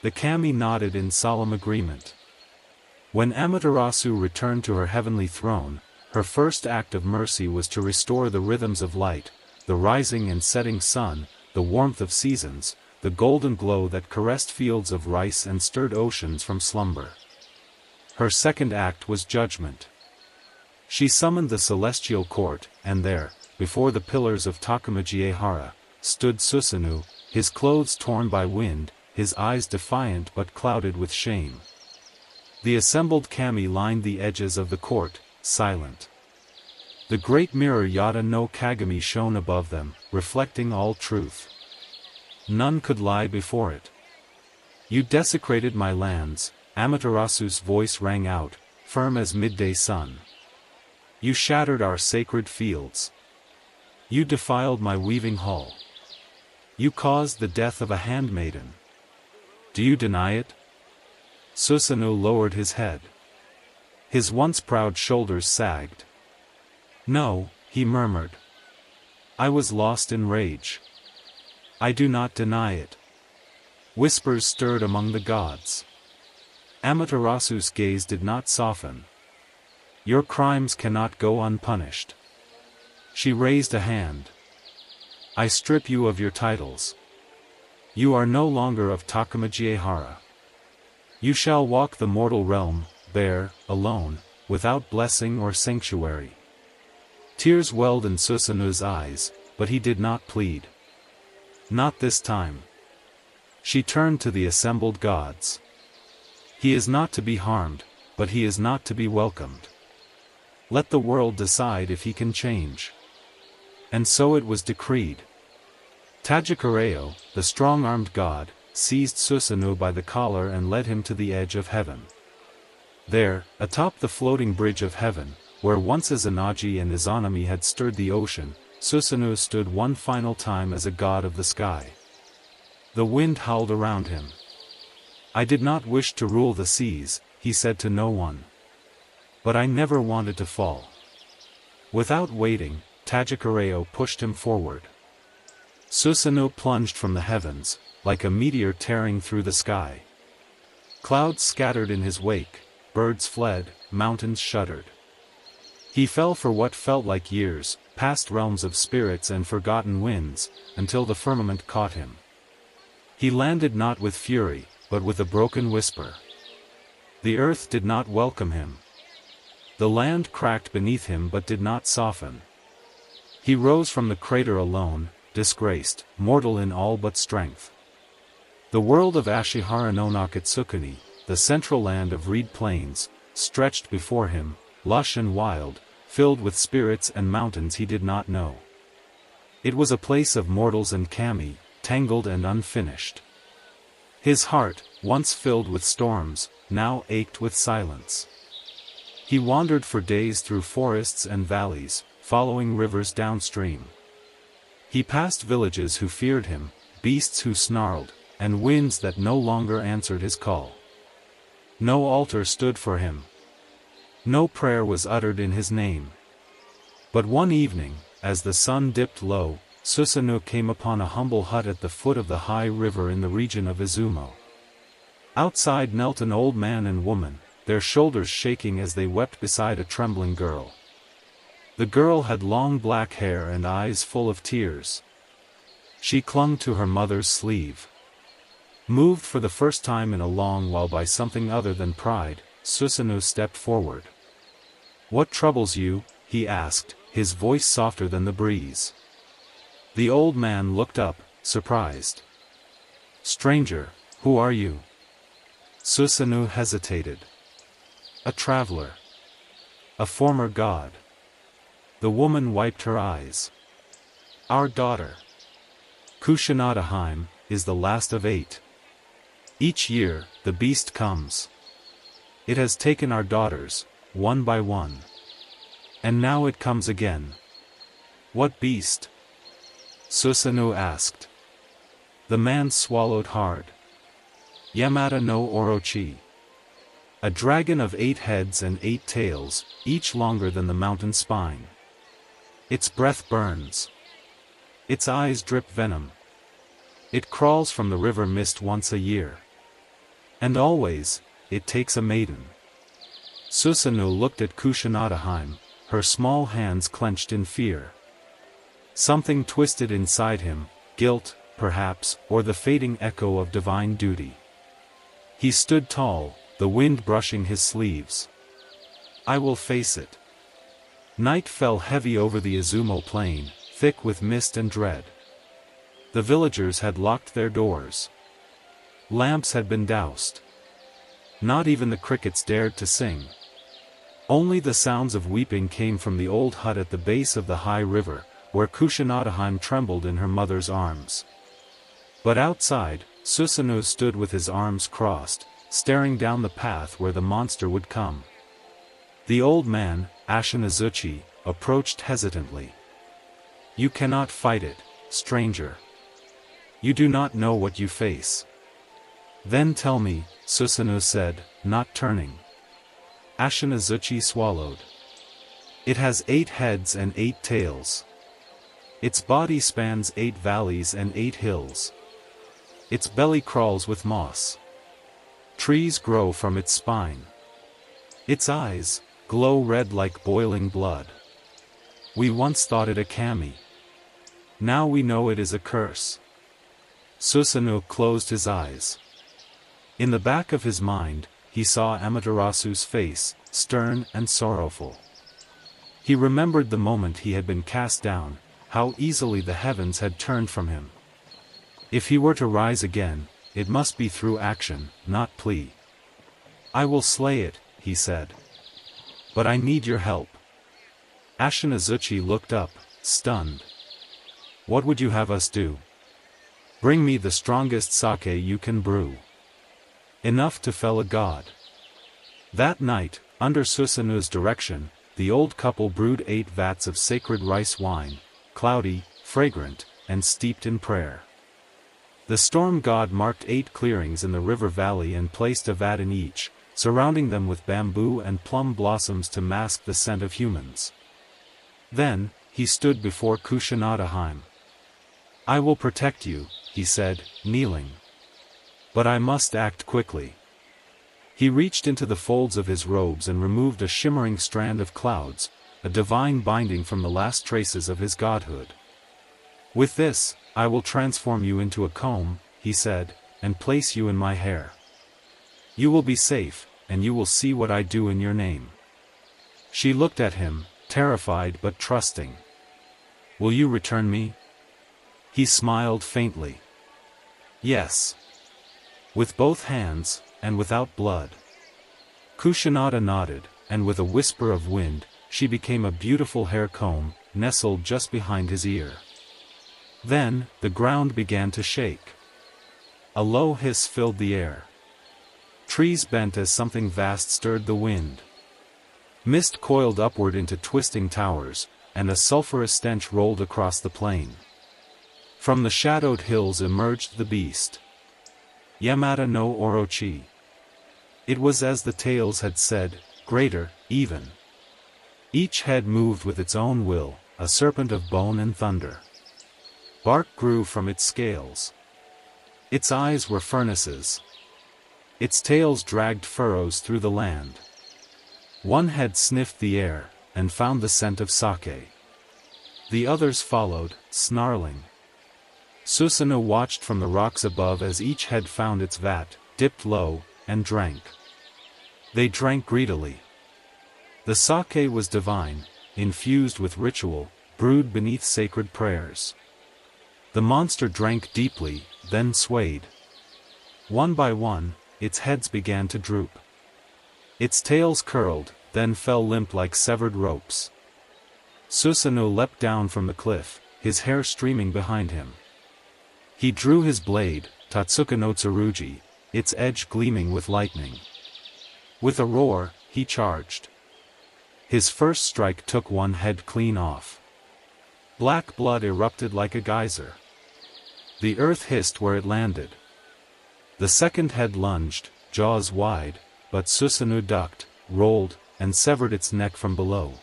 The kami nodded in solemn agreement. When Amaterasu returned to her heavenly throne, her first act of mercy was to restore the rhythms of light, the rising and setting sun, the warmth of seasons, the golden glow that caressed fields of rice and stirred oceans from slumber. Her second act was judgment. She summoned the celestial court, and there, before the pillars of Takamajihara, stood Susanoo, his clothes torn by wind, his eyes defiant but clouded with shame. The assembled kami lined the edges of the court, silent. The great mirror Yada no Kagami shone above them, reflecting all truth. None could lie before it. "You desecrated my lands," Amaterasu's voice rang out, firm as midday sun. "You shattered our sacred fields. You defiled my weaving hall. You caused the death of a handmaiden. Do you deny it?" Susanoo lowered his head. His once proud shoulders sagged. "No," he murmured. "I was lost in rage. I do not deny it." Whispers stirred among the gods. Amaterasu's gaze did not soften. "Your crimes cannot go unpunished." She raised a hand. "I strip you of your titles. You are no longer of Takamajihara. You shall walk the mortal realm, bare, alone, without blessing or sanctuary." Tears welled in Susanoo's eyes, but he did not plead. Not this time. She turned to the assembled gods. "He is not to be harmed, but he is not to be welcomed. Let the world decide if he can change." And so it was decreed. Tsukuyomi, the strong-armed god, seized Susanoo by the collar and led him to the edge of heaven. There, atop the floating bridge of heaven, where once Izanagi and Izanami had stirred the ocean, Susanoo stood one final time as a god of the sky. The wind howled around him. "I did not wish to rule the seas," he said to no one. "But I never wanted to fall." Without waiting, Tsukuyomi pushed him forward. Susanoo plunged from the heavens, like a meteor tearing through the sky. Clouds scattered in his wake, birds fled, mountains shuddered. He fell for what felt like years, past realms of spirits and forgotten winds, until the firmament caught him. He landed not with fury, but with a broken whisper. The earth did not welcome him. The land cracked beneath him but did not soften. He rose from the crater alone, disgraced, mortal in all but strength. The world of Ashihara no Nakatsukuni, the central land of reed plains, stretched before him, lush and wild, filled with spirits and mountains he did not know. It was a place of mortals and kami, tangled and unfinished. His heart, once filled with storms, now ached with silence. He wandered for days through forests and valleys, following rivers downstream. He passed villages who feared him, beasts who snarled, and winds that no longer answered his call. No altar stood for him. No prayer was uttered in his name. But one evening, as the sun dipped low, Susanoo came upon a humble hut at the foot of the high river in the region of Izumo. Outside knelt an old man and woman, their shoulders shaking as they wept beside a trembling girl. The girl had long black hair and eyes full of tears. She clung to her mother's sleeve. Moved for the first time in a long while by something other than pride, Susanoo stepped forward. "What troubles you?" he asked, his voice softer than the breeze. The old man looked up, surprised. "Stranger, who are you?" Susanoo hesitated. "A traveler. A former god." The woman wiped her eyes. "Our daughter, Kushinadaheim, is the last of 8. Each year, the beast comes. It has taken our daughters, one by one. And now it comes again." "What beast?" Susanoo asked. The man swallowed hard. "Yamata no Orochi. A dragon of 8 heads and 8 tails, each longer than the mountain spine. Its breath burns. Its eyes drip venom. It crawls from the river mist once a year. And always, it takes a maiden." Susanoo looked at Kushinadaheim, her small hands clenched in fear. Something twisted inside him, guilt, perhaps, or the fading echo of divine duty. He stood tall, the wind brushing his sleeves. "I will face it." Night fell heavy over the Izumo plain, thick with mist and dread. The villagers had locked their doors. Lamps had been doused. Not even the crickets dared to sing. Only the sounds of weeping came from the old hut at the base of the high river, where Kushinadaheim trembled in her mother's arms. But outside, Susanoo stood with his arms crossed, staring down the path where the monster would come. The old man, Ashinazuchi, approached hesitantly. "You cannot fight it, stranger. You do not know what you face." "Then tell me," Susanoo said, not turning. Ashinazuchi swallowed. "It has 8 heads and 8 tails. Its body spans 8 valleys and 8 hills. Its belly crawls with moss. Trees grow from its spine. Its eyes glow red like boiling blood. We once thought it a kami. Now we know it is a curse." Susanoo closed his eyes. In the back of his mind, he saw Amaterasu's face, stern and sorrowful. He remembered the moment he had been cast down, how easily the heavens had turned from him. If he were to rise again, it must be through action, not plea. "I will slay it," he said. "But I need your help." Ashinazuchi looked up, stunned. "What would you have us do?" "Bring me the strongest sake you can brew. Enough to fell a god." That night, under Susanoo's direction, the old couple brewed 8 vats of sacred rice wine, cloudy, fragrant, and steeped in prayer. The storm god marked 8 clearings in the river valley and placed a vat in each, surrounding them with bamboo and plum blossoms to mask the scent of humans. Then, he stood before Kushinadaheim. "I will protect you," he said, kneeling. "But I must act quickly." He reached into the folds of his robes and removed a shimmering strand of clouds, a divine binding from the last traces of his godhood. "With this, I will transform you into a comb," he said, "and place you in my hair. You will be safe, and you will see what I do in your name." She looked at him, terrified but trusting. "Will you return me?" He smiled faintly. "Yes. With both hands, and without blood." Kushinada nodded, and with a whisper of wind, she became a beautiful hair comb, nestled just behind his ear. Then, the ground began to shake. A low hiss filled the air. Trees bent as something vast stirred the wind. Mist coiled upward into twisting towers, and a sulphurous stench rolled across the plain. From the shadowed hills emerged the beast. Yamata no Orochi. It was as the tales had said, greater, even. Each head moved with its own will, a serpent of bone and thunder. Bark grew from its scales. Its eyes were furnaces. Its tails dragged furrows through the land. One head sniffed the air, and found the scent of sake. The others followed, snarling. Susanoo watched from the rocks above as each head found its vat, dipped low, and drank. They drank greedily. The sake was divine, infused with ritual, brewed beneath sacred prayers. The monster drank deeply, then swayed. One by one, its heads began to droop. Its tails curled, then fell limp like severed ropes. Susanoo leapt down from the cliff, his hair streaming behind him. He drew his blade, Tatsuka no Tsurugi, its edge gleaming with lightning. With a roar, he charged. His first strike took one head clean off. Black blood erupted like a geyser. The earth hissed where it landed. The second head lunged, jaws wide, but Susanoo ducked, rolled, and severed its neck from below.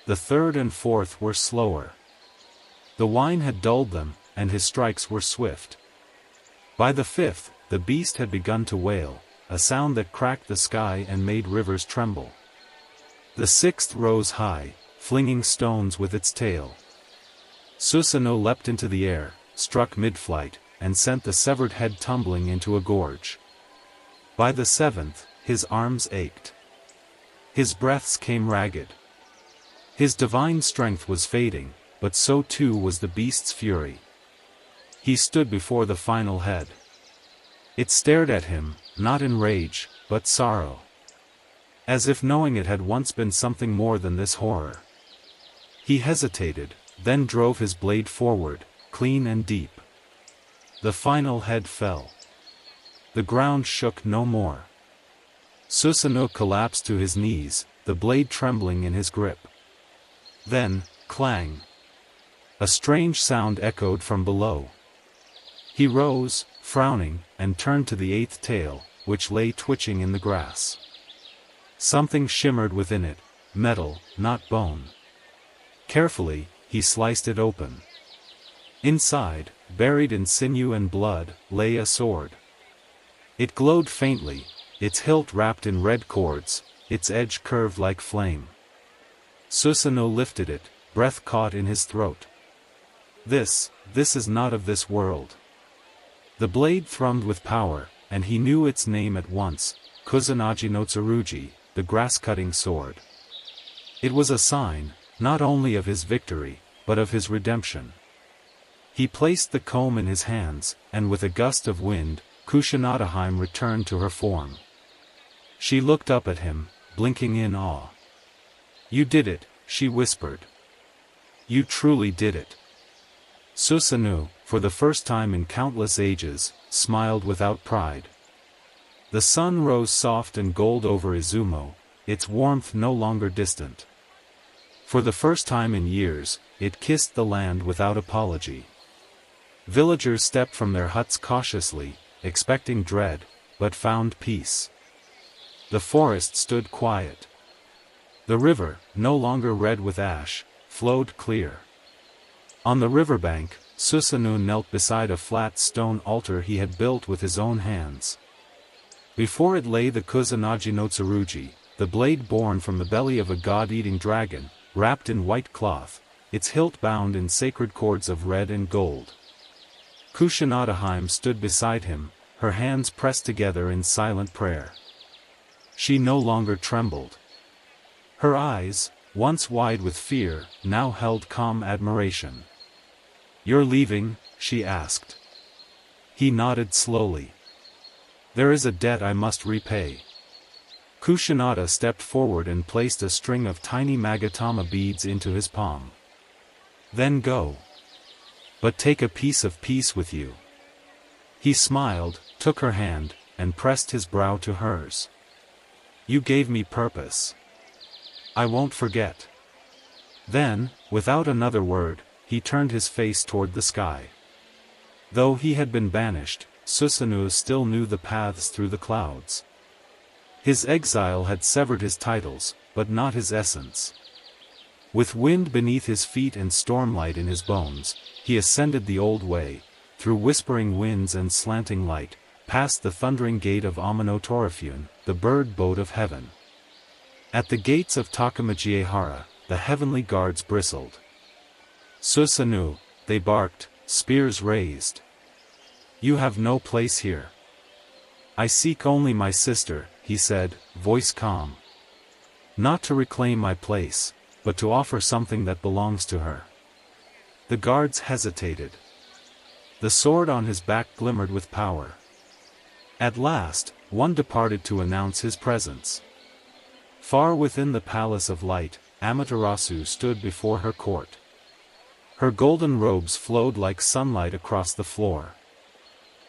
The third and fourth were slower. The wine had dulled them, and his strikes were swift. By the fifth, the beast had begun to wail, a sound that cracked the sky and made rivers tremble. The sixth rose high, flinging stones with its tail. Susanoo leapt into the air, struck mid-flight, and sent the severed head tumbling into a gorge. By the seventh, his arms ached. His breaths came ragged. His divine strength was fading, but so too was the beast's fury. He stood before the final head. It stared at him, not in rage, but sorrow. As if knowing it had once been something more than this horror. He hesitated, then drove his blade forward, clean and deep. The final head fell. The ground shook no more. Susanoo collapsed to his knees, the blade trembling in his grip. Then, clang! A strange sound echoed from below. He rose, frowning, and turned to the eighth tail, which lay twitching in the grass. Something shimmered within it, metal, not bone. Carefully, he sliced it open. Inside, buried in sinew and blood, lay a sword. It glowed faintly, its hilt wrapped in red cords, its edge curved like flame. Susanoo lifted it, breath caught in his throat. This is not of this world. The blade thrummed with power, and he knew its name at once, Izanagi no Tsurugi, the grass-cutting sword. It was a sign, not only of his victory, but of his redemption. He placed the comb in his hands, and with a gust of wind, Kusanadaheim returned to her form. She looked up at him, blinking in awe. "You did it," she whispered. "You truly did it." Susanoo, for the first time in countless ages, smiled without pride. The sun rose soft and gold over Izumo, its warmth no longer distant. For the first time in years, it kissed the land without apology. Villagers stepped from their huts cautiously, expecting dread, but found peace. The forest stood quiet. The river, no longer red with ash, flowed clear. On the riverbank, Susanoo knelt beside a flat stone altar he had built with his own hands. Before it lay the Izanagi no Tsurugi, the blade born from the belly of a god-eating dragon, wrapped in white cloth, its hilt bound in sacred cords of red and gold. Kusanadaheim stood beside him, her hands pressed together in silent prayer. She no longer trembled. Her eyes, once wide with fear, now held calm admiration. "You're leaving?" she asked. He nodded slowly. "There is a debt I must repay." Kusanada stepped forward and placed a string of tiny magatama beads into his palm. "Then go. But take a piece of peace with you." He smiled, took her hand, and pressed his brow to hers. "You gave me purpose. I won't forget." Then, without another word, he turned his face toward the sky. Though he had been banished, Susanoo still knew the paths through the clouds. His exile had severed his titles, but not his essence. With wind beneath his feet and stormlight in his bones, he ascended the old way, through whispering winds and slanting light, past the thundering gate of Amaterasu, the bird boat of heaven. At the gates of Takamajihara, the heavenly guards bristled. Susanoo, they barked, spears raised. You have no place here. I seek only my sister, he said, voice calm. Not to reclaim my place, but to offer something that belongs to her. The guards hesitated. The sword on his back glimmered with power. At last, one departed to announce his presence. Far within the palace of light, Amaterasu stood before her court. Her golden robes flowed like sunlight across the floor.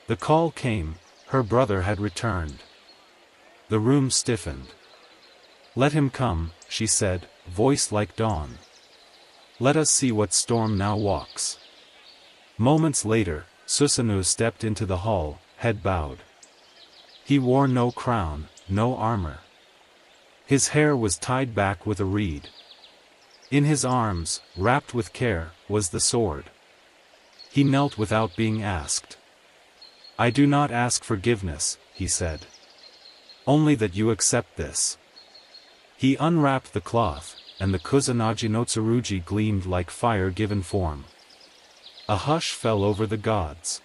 The call came, her brother had returned. The room stiffened. Let him come, she said, voice like dawn. Let us see what storm now walks. Moments later, Susanoo stepped into the hall, head bowed. He wore no crown, no armor. His hair was tied back with a reed. In his arms, wrapped with care, was the sword. He knelt without being asked. I do not ask forgiveness, he said. Only that you accept this. He unwrapped the cloth, and the Kusanagi no Tsurugi gleamed like fire given form. A hush fell over the gods.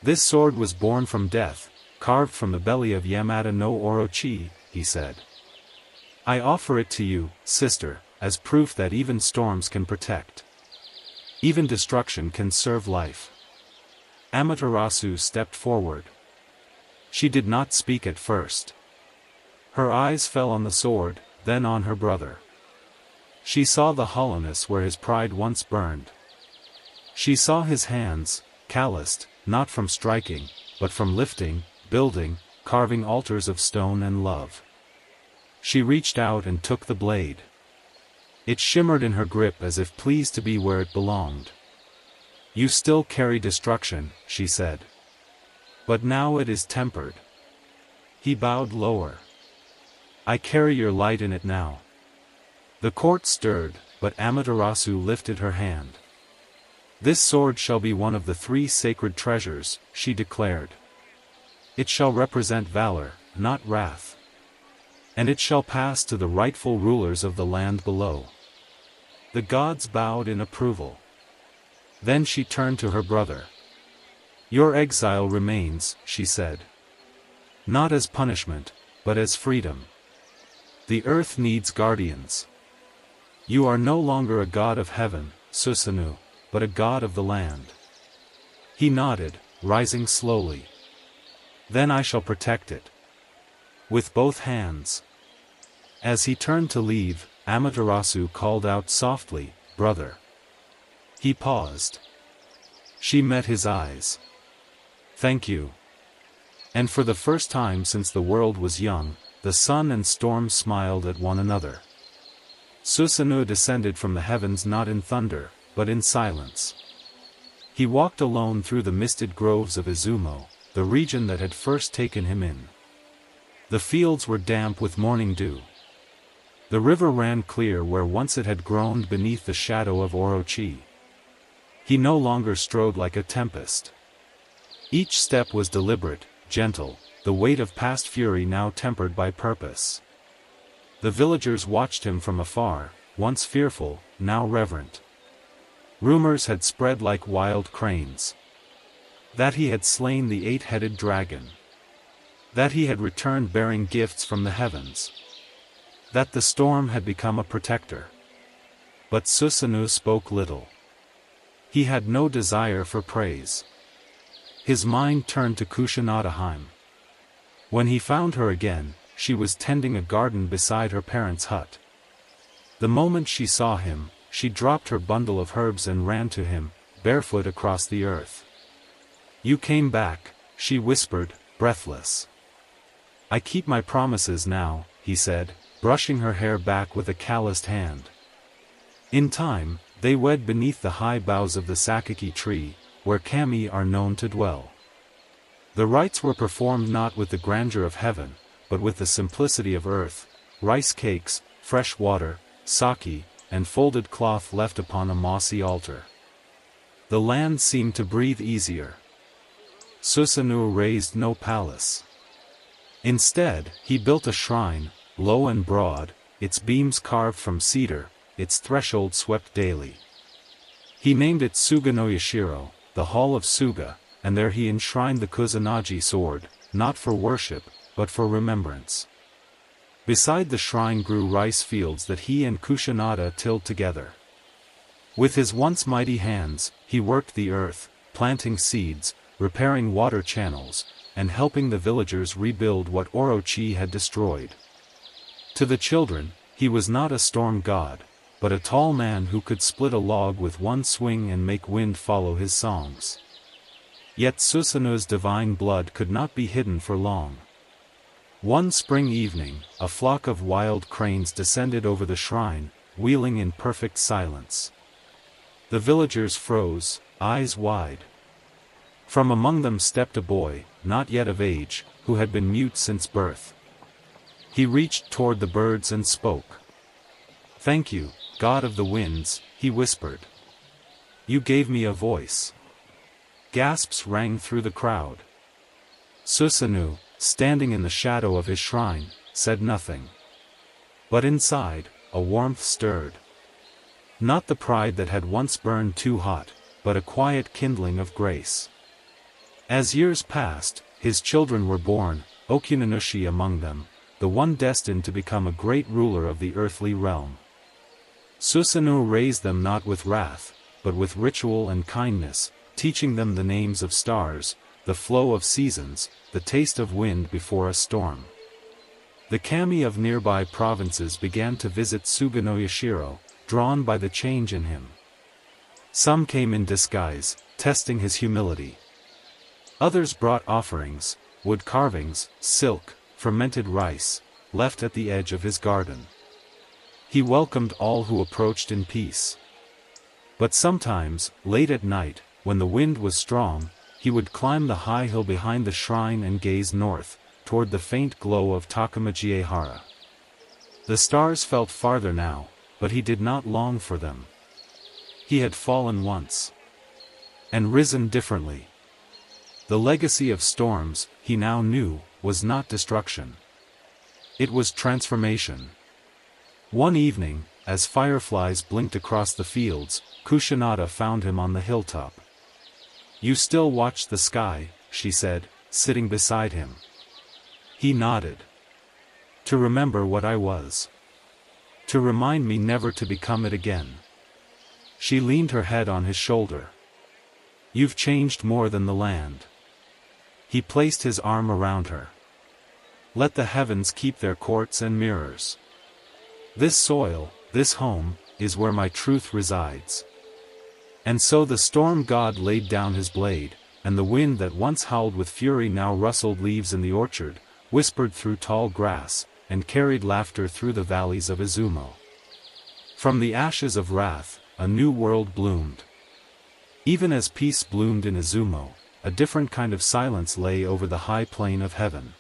This sword was born from death, carved from the belly of Yamata no Orochi, he said. I offer it to you, sister, as proof that even storms can protect. Even destruction can serve life. Amaterasu stepped forward. She did not speak at first. Her eyes fell on the sword, then on her brother. She saw the hollowness where his pride once burned. She saw his hands, calloused, not from striking, but from lifting, building, carving altars of stone and love. She reached out and took the blade. It shimmered in her grip as if pleased to be where it belonged. You still carry destruction, she said. But now it is tempered. He bowed lower. I carry your light in it now. The court stirred, but Amaterasu lifted her hand. This sword shall be one of the 3 sacred treasures, she declared. It shall represent valor, not wrath. And it shall pass to the rightful rulers of the land below. The gods bowed in approval. Then she turned to her brother. Your exile remains, she said. Not as punishment, but as freedom. The earth needs guardians. You are no longer a god of heaven, Susanoo, but a god of the land. He nodded, rising slowly. Then I shall protect it. With both hands. As he turned to leave, Amaterasu called out softly, brother. He paused. She met his eyes. Thank you. And for the first time since the world was young, the sun and storm smiled at one another. Susanoo descended from the heavens not in thunder, but in silence. He walked alone through the misted groves of Izumo, the region that had first taken him in. The fields were damp with morning dew. The river ran clear where once it had groaned beneath the shadow of Orochi. He no longer strode like a tempest. Each step was deliberate, gentle, the weight of past fury now tempered by purpose. The villagers watched him from afar, once fearful, now reverent. Rumors had spread like wild cranes. That he had slain the 8-headed dragon. That he had returned bearing gifts from the heavens. That the storm had become a protector. But Susanoo spoke little. He had no desire for praise. His mind turned to Kushinadaheim. When he found her again, she was tending a garden beside her parents' hut. The moment she saw him, she dropped her bundle of herbs and ran to him, barefoot across the earth. You came back, she whispered, breathless. I keep my promises now, he said, brushing her hair back with a calloused hand. In time, they wed beneath the high boughs of the sakaki tree, where kami are known to dwell. The rites were performed not with the grandeur of heaven, but with the simplicity of earth, rice cakes, fresh water, sake, and folded cloth left upon a mossy altar. The land seemed to breathe easier. Susanoo raised no palace. Instead, he built a shrine, low and broad, its beams carved from cedar, its threshold swept daily. He named it Suga no Yashiro, the Hall of Suga, and there he enshrined the Kusanagi sword, not for worship, but for remembrance. Beside the shrine grew rice fields that he and Kushinada tilled together. With his once mighty hands, he worked the earth, planting seeds, repairing water channels, and helping the villagers rebuild what Orochi had destroyed. To the children, he was not a storm god, but a tall man who could split a log with one swing and make wind follow his songs. Yet Susanoo's divine blood could not be hidden for long. One spring evening, a flock of wild cranes descended over the shrine, wheeling in perfect silence. The villagers froze, eyes wide. From among them stepped a boy, not yet of age, who had been mute since birth. He reached toward the birds and spoke. "Thank you, God of the winds," he whispered. "You gave me a voice." Gasps rang through the crowd. Susanoo, standing in the shadow of his shrine, said nothing. But inside, a warmth stirred. Not the pride that had once burned too hot, but a quiet kindling of grace. As years passed, his children were born, Okunanushi among them, the one destined to become a great ruler of the earthly realm. Susanoo raised them not with wrath, but with ritual and kindness, teaching them the names of stars, the flow of seasons, the taste of wind before a storm. The kami of nearby provinces began to visit Suga no Yashiro, drawn by the change in him. Some came in disguise, testing his humility. Others brought offerings, wood carvings, silk, fermented rice, left at the edge of his garden. He welcomed all who approached in peace. But sometimes, late at night, when the wind was strong, he would climb the high hill behind the shrine and gaze north, toward the faint glow of Takamajiehara. The stars felt farther now, but he did not long for them. He had fallen once. And risen differently. The legacy of storms, he now knew, was not destruction. It was transformation. One evening, as fireflies blinked across the fields, Kushinada found him on the hilltop. "You still watch the sky," she said, sitting beside him. He nodded. "To remember what I was. To remind me never to become it again." She leaned her head on his shoulder. "You've changed more than the land." He placed his arm around her. "Let the heavens keep their courts and mirrors. This soil, this home, is where my truth resides." And so the storm god laid down his blade, and the wind that once howled with fury now rustled leaves in the orchard, whispered through tall grass, and carried laughter through the valleys of Izumo. From the ashes of wrath, a new world bloomed. Even as peace bloomed in Izumo, a different kind of silence lay over the high plain of heaven.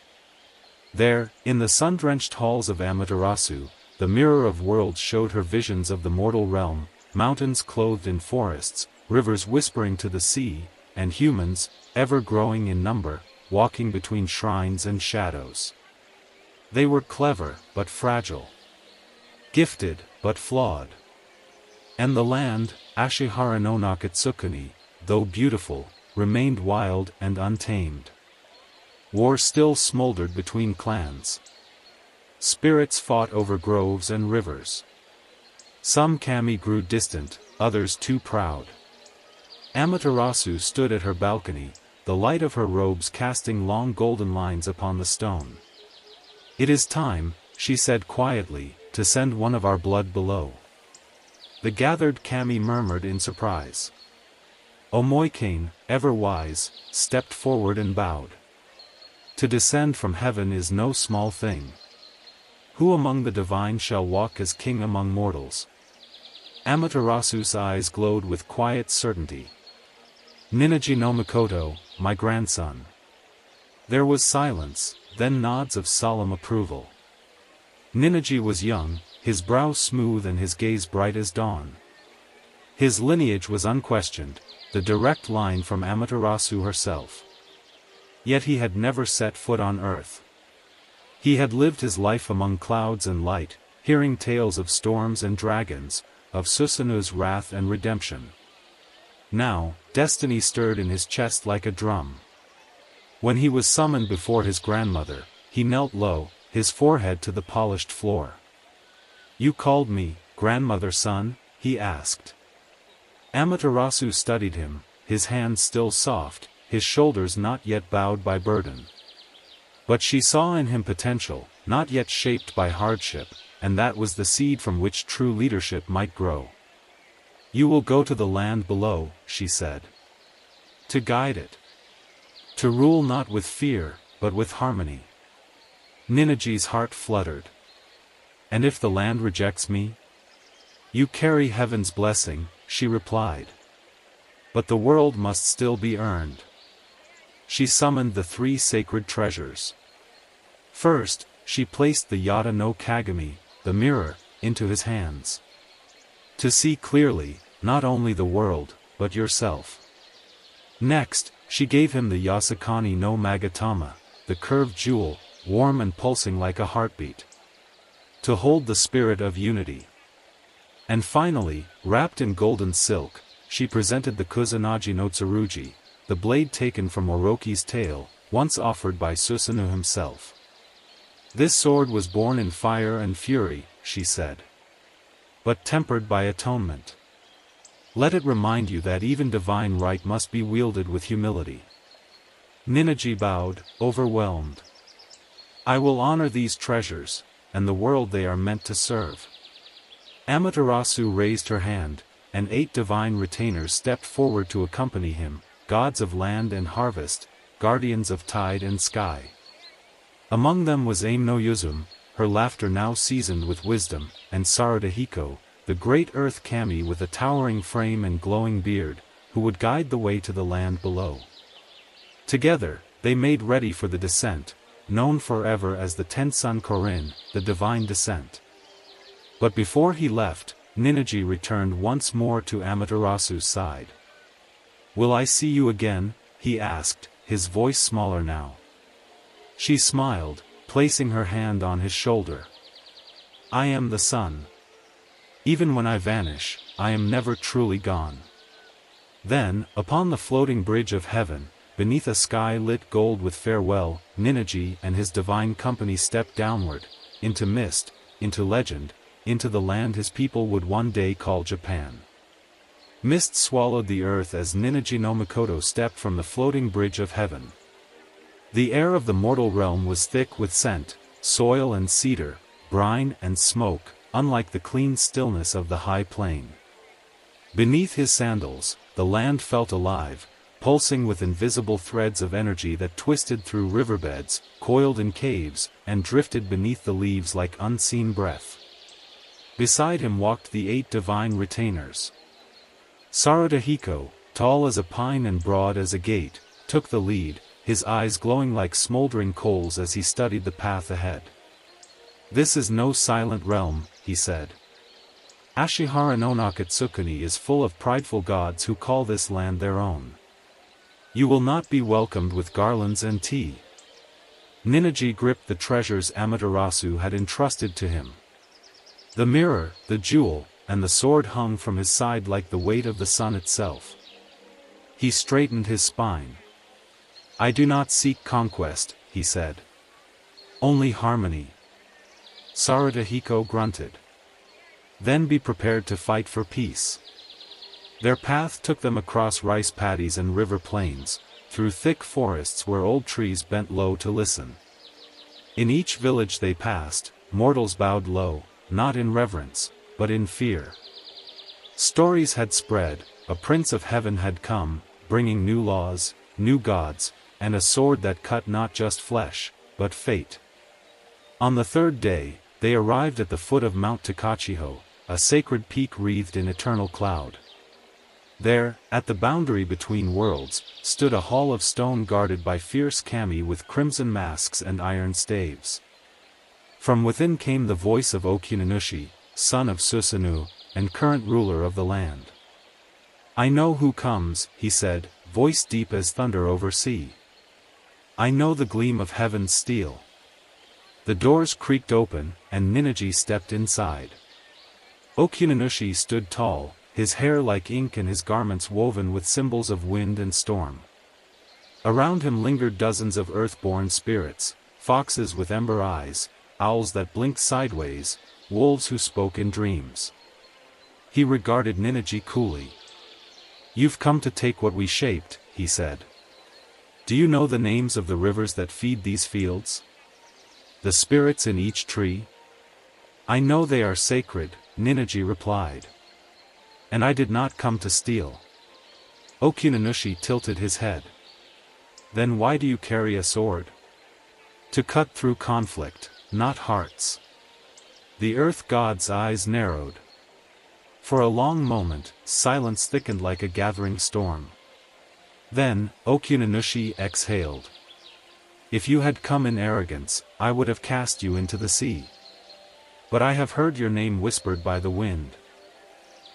There, in the sun-drenched halls of Amaterasu, the mirror of worlds showed her visions of the mortal realm, mountains clothed in forests, rivers whispering to the sea, and humans, ever growing in number, walking between shrines and shadows. They were clever, but fragile. Gifted, but flawed. And the land, Ashihara no Nakatsukuni, though beautiful, remained wild and untamed. War still smoldered between clans. Spirits fought over groves and rivers. Some kami grew distant, others too proud. Amaterasu stood at her balcony, the light of her robes casting long golden lines upon the stone. "It is time," she said quietly, "to send one of our blood below." The gathered kami murmured in surprise. Omoikane, ever wise, stepped forward and bowed. "To descend from heaven is no small thing. Who among the divine shall walk as king among mortals?" Amaterasu's eyes glowed with quiet certainty. "Ninnaji no Mikoto, my grandson." There was silence, then nods of solemn approval. Ninnaji was young, his brow smooth and his gaze bright as dawn. His lineage was unquestioned, the direct line from Amaterasu herself. Yet he had never set foot on earth. He had lived his life among clouds and light, hearing tales of storms and dragons, of Susanoo's wrath and redemption. Now, destiny stirred in his chest like a drum. When he was summoned before his grandmother, he knelt low, his forehead to the polished floor. "You called me, grandmother son?" he asked. Amaterasu studied him, his hands still soft, his shoulders not yet bowed by burden. But she saw in him potential, not yet shaped by hardship, and that was the seed from which true leadership might grow. "You will go to the land below," she said. "To guide it. To rule not with fear, but with harmony." Ninaji's heart fluttered. "And if the land rejects me?" "You carry heaven's blessing," she replied. "But the world must still be earned." She summoned the three sacred treasures. First, she placed the Yata no Kagami, the mirror, into his hands. To see clearly, not only the world, but yourself. Next, she gave him the Yasakani no Magatama, the curved jewel, warm and pulsing like a heartbeat. To hold the spirit of unity. And finally, wrapped in golden silk, she presented the Kusanagi no Tsurugi, the blade taken from Orochi's tail, once offered by Susanoo himself. "This sword was born in fire and fury," she said. "But tempered by atonement. Let it remind you that even divine right must be wielded with humility." Ninaji bowed, overwhelmed. "I will honor these treasures, and the world they are meant to serve." Amaterasu raised her hand, and 8 divine retainers stepped forward to accompany him, gods of land and harvest, guardians of tide and sky. Among them was Aim no Yuzum, her laughter now seasoned with wisdom, and Sarada Hiko, the great earth kami with a towering frame and glowing beard, who would guide the way to the land below. Together, they made ready for the descent, known forever as the Tensun Korin, the divine descent. But before he left, Ninaji returned once more to Amaterasu's side. "Will I see you again?" he asked, his voice smaller now. She smiled, placing her hand on his shoulder. "I am the sun. Even when I vanish, I am never truly gone." Then, upon the floating bridge of heaven, beneath a sky lit gold with farewell, Ninaji and his divine company stepped downward, into mist, into legend, into the land his people would one day call Japan. Mist swallowed the earth as Ninaji no Mikoto stepped from the floating bridge of heaven. The air of the mortal realm was thick with scent, soil and cedar, brine and smoke, unlike the clean stillness of the high plain. Beneath his sandals, the land felt alive, pulsing with invisible threads of energy that twisted through riverbeds, coiled in caves, and drifted beneath the leaves like unseen breath. Beside him walked the 8 divine retainers. Sarada Hiko, tall as a pine and broad as a gate, took the lead, his eyes glowing like smoldering coals as he studied the path ahead. "This is no silent realm," he said. "Ashihara no Nakatsukuni is full of prideful gods who call this land their own. You will not be welcomed with garlands and tea." Ninaji gripped the treasures Amaterasu had entrusted to him. The mirror, the jewel, and the sword hung from his side like the weight of the sun itself. He straightened his spine. "I do not seek conquest," he said. "Only harmony." Sarada Hiko grunted. "Then be prepared to fight for peace." Their path took them across rice paddies and river plains, through thick forests where old trees bent low to listen. In each village they passed, mortals bowed low, not in reverence, but in fear. Stories had spread, a prince of heaven had come, bringing new laws, new gods, and a sword that cut not just flesh, but fate. On the 3rd day, they arrived at the foot of Mount Takachiho, a sacred peak wreathed in eternal cloud. There, at the boundary between worlds, stood a hall of stone guarded by fierce kami with crimson masks and iron staves. From within came the voice of Okuninushi, son of Susanoo, and current ruler of the land. "I know who comes," he said, voice deep as thunder over sea. "I know the gleam of heaven's steel." The doors creaked open, and Ninigi stepped inside. Okuninushi stood tall, his hair like ink and his garments woven with symbols of wind and storm. Around him lingered dozens of earth-born spirits, foxes with ember eyes, owls that blinked sideways, wolves who spoke in dreams. He regarded Ninigi coolly. "You've come to take what we shaped," he said. "Do you know the names of the rivers that feed these fields? The spirits in each tree?" "I know they are sacred," Ninigi replied. "And I did not come to steal." Okuninushi tilted his head. "Then why do you carry a sword?" "To cut through conflict, not hearts." The earth god's eyes narrowed. For a long moment, silence thickened like a gathering storm. Then, Okuninushi exhaled. "If you had come in arrogance, I would have cast you into the sea. But I have heard your name whispered by the wind.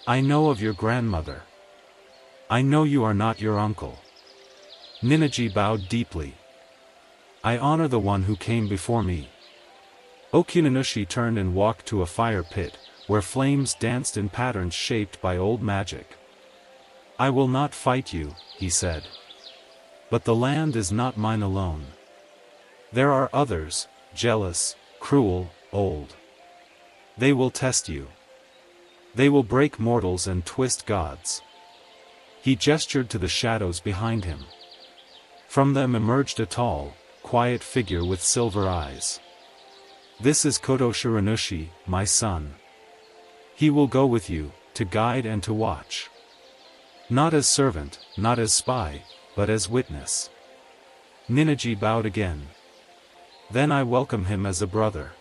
I know of your grandmother. I know you are not your uncle." Ninigi bowed deeply. "I honor the one who came before me." Okuninushi turned and walked to a fire pit, where flames danced in patterns shaped by old magic. "I will not fight you," he said. "But the land is not mine alone. There are others, jealous, cruel, old. They will test you. They will break mortals and twist gods." He gestured to the shadows behind him. From them emerged a tall, quiet figure with silver eyes. "This is Koto Shiranushi, my son. He will go with you, to guide and to watch. Not as servant, not as spy, but as witness." Ninigi bowed again. "Then I welcome him as a brother."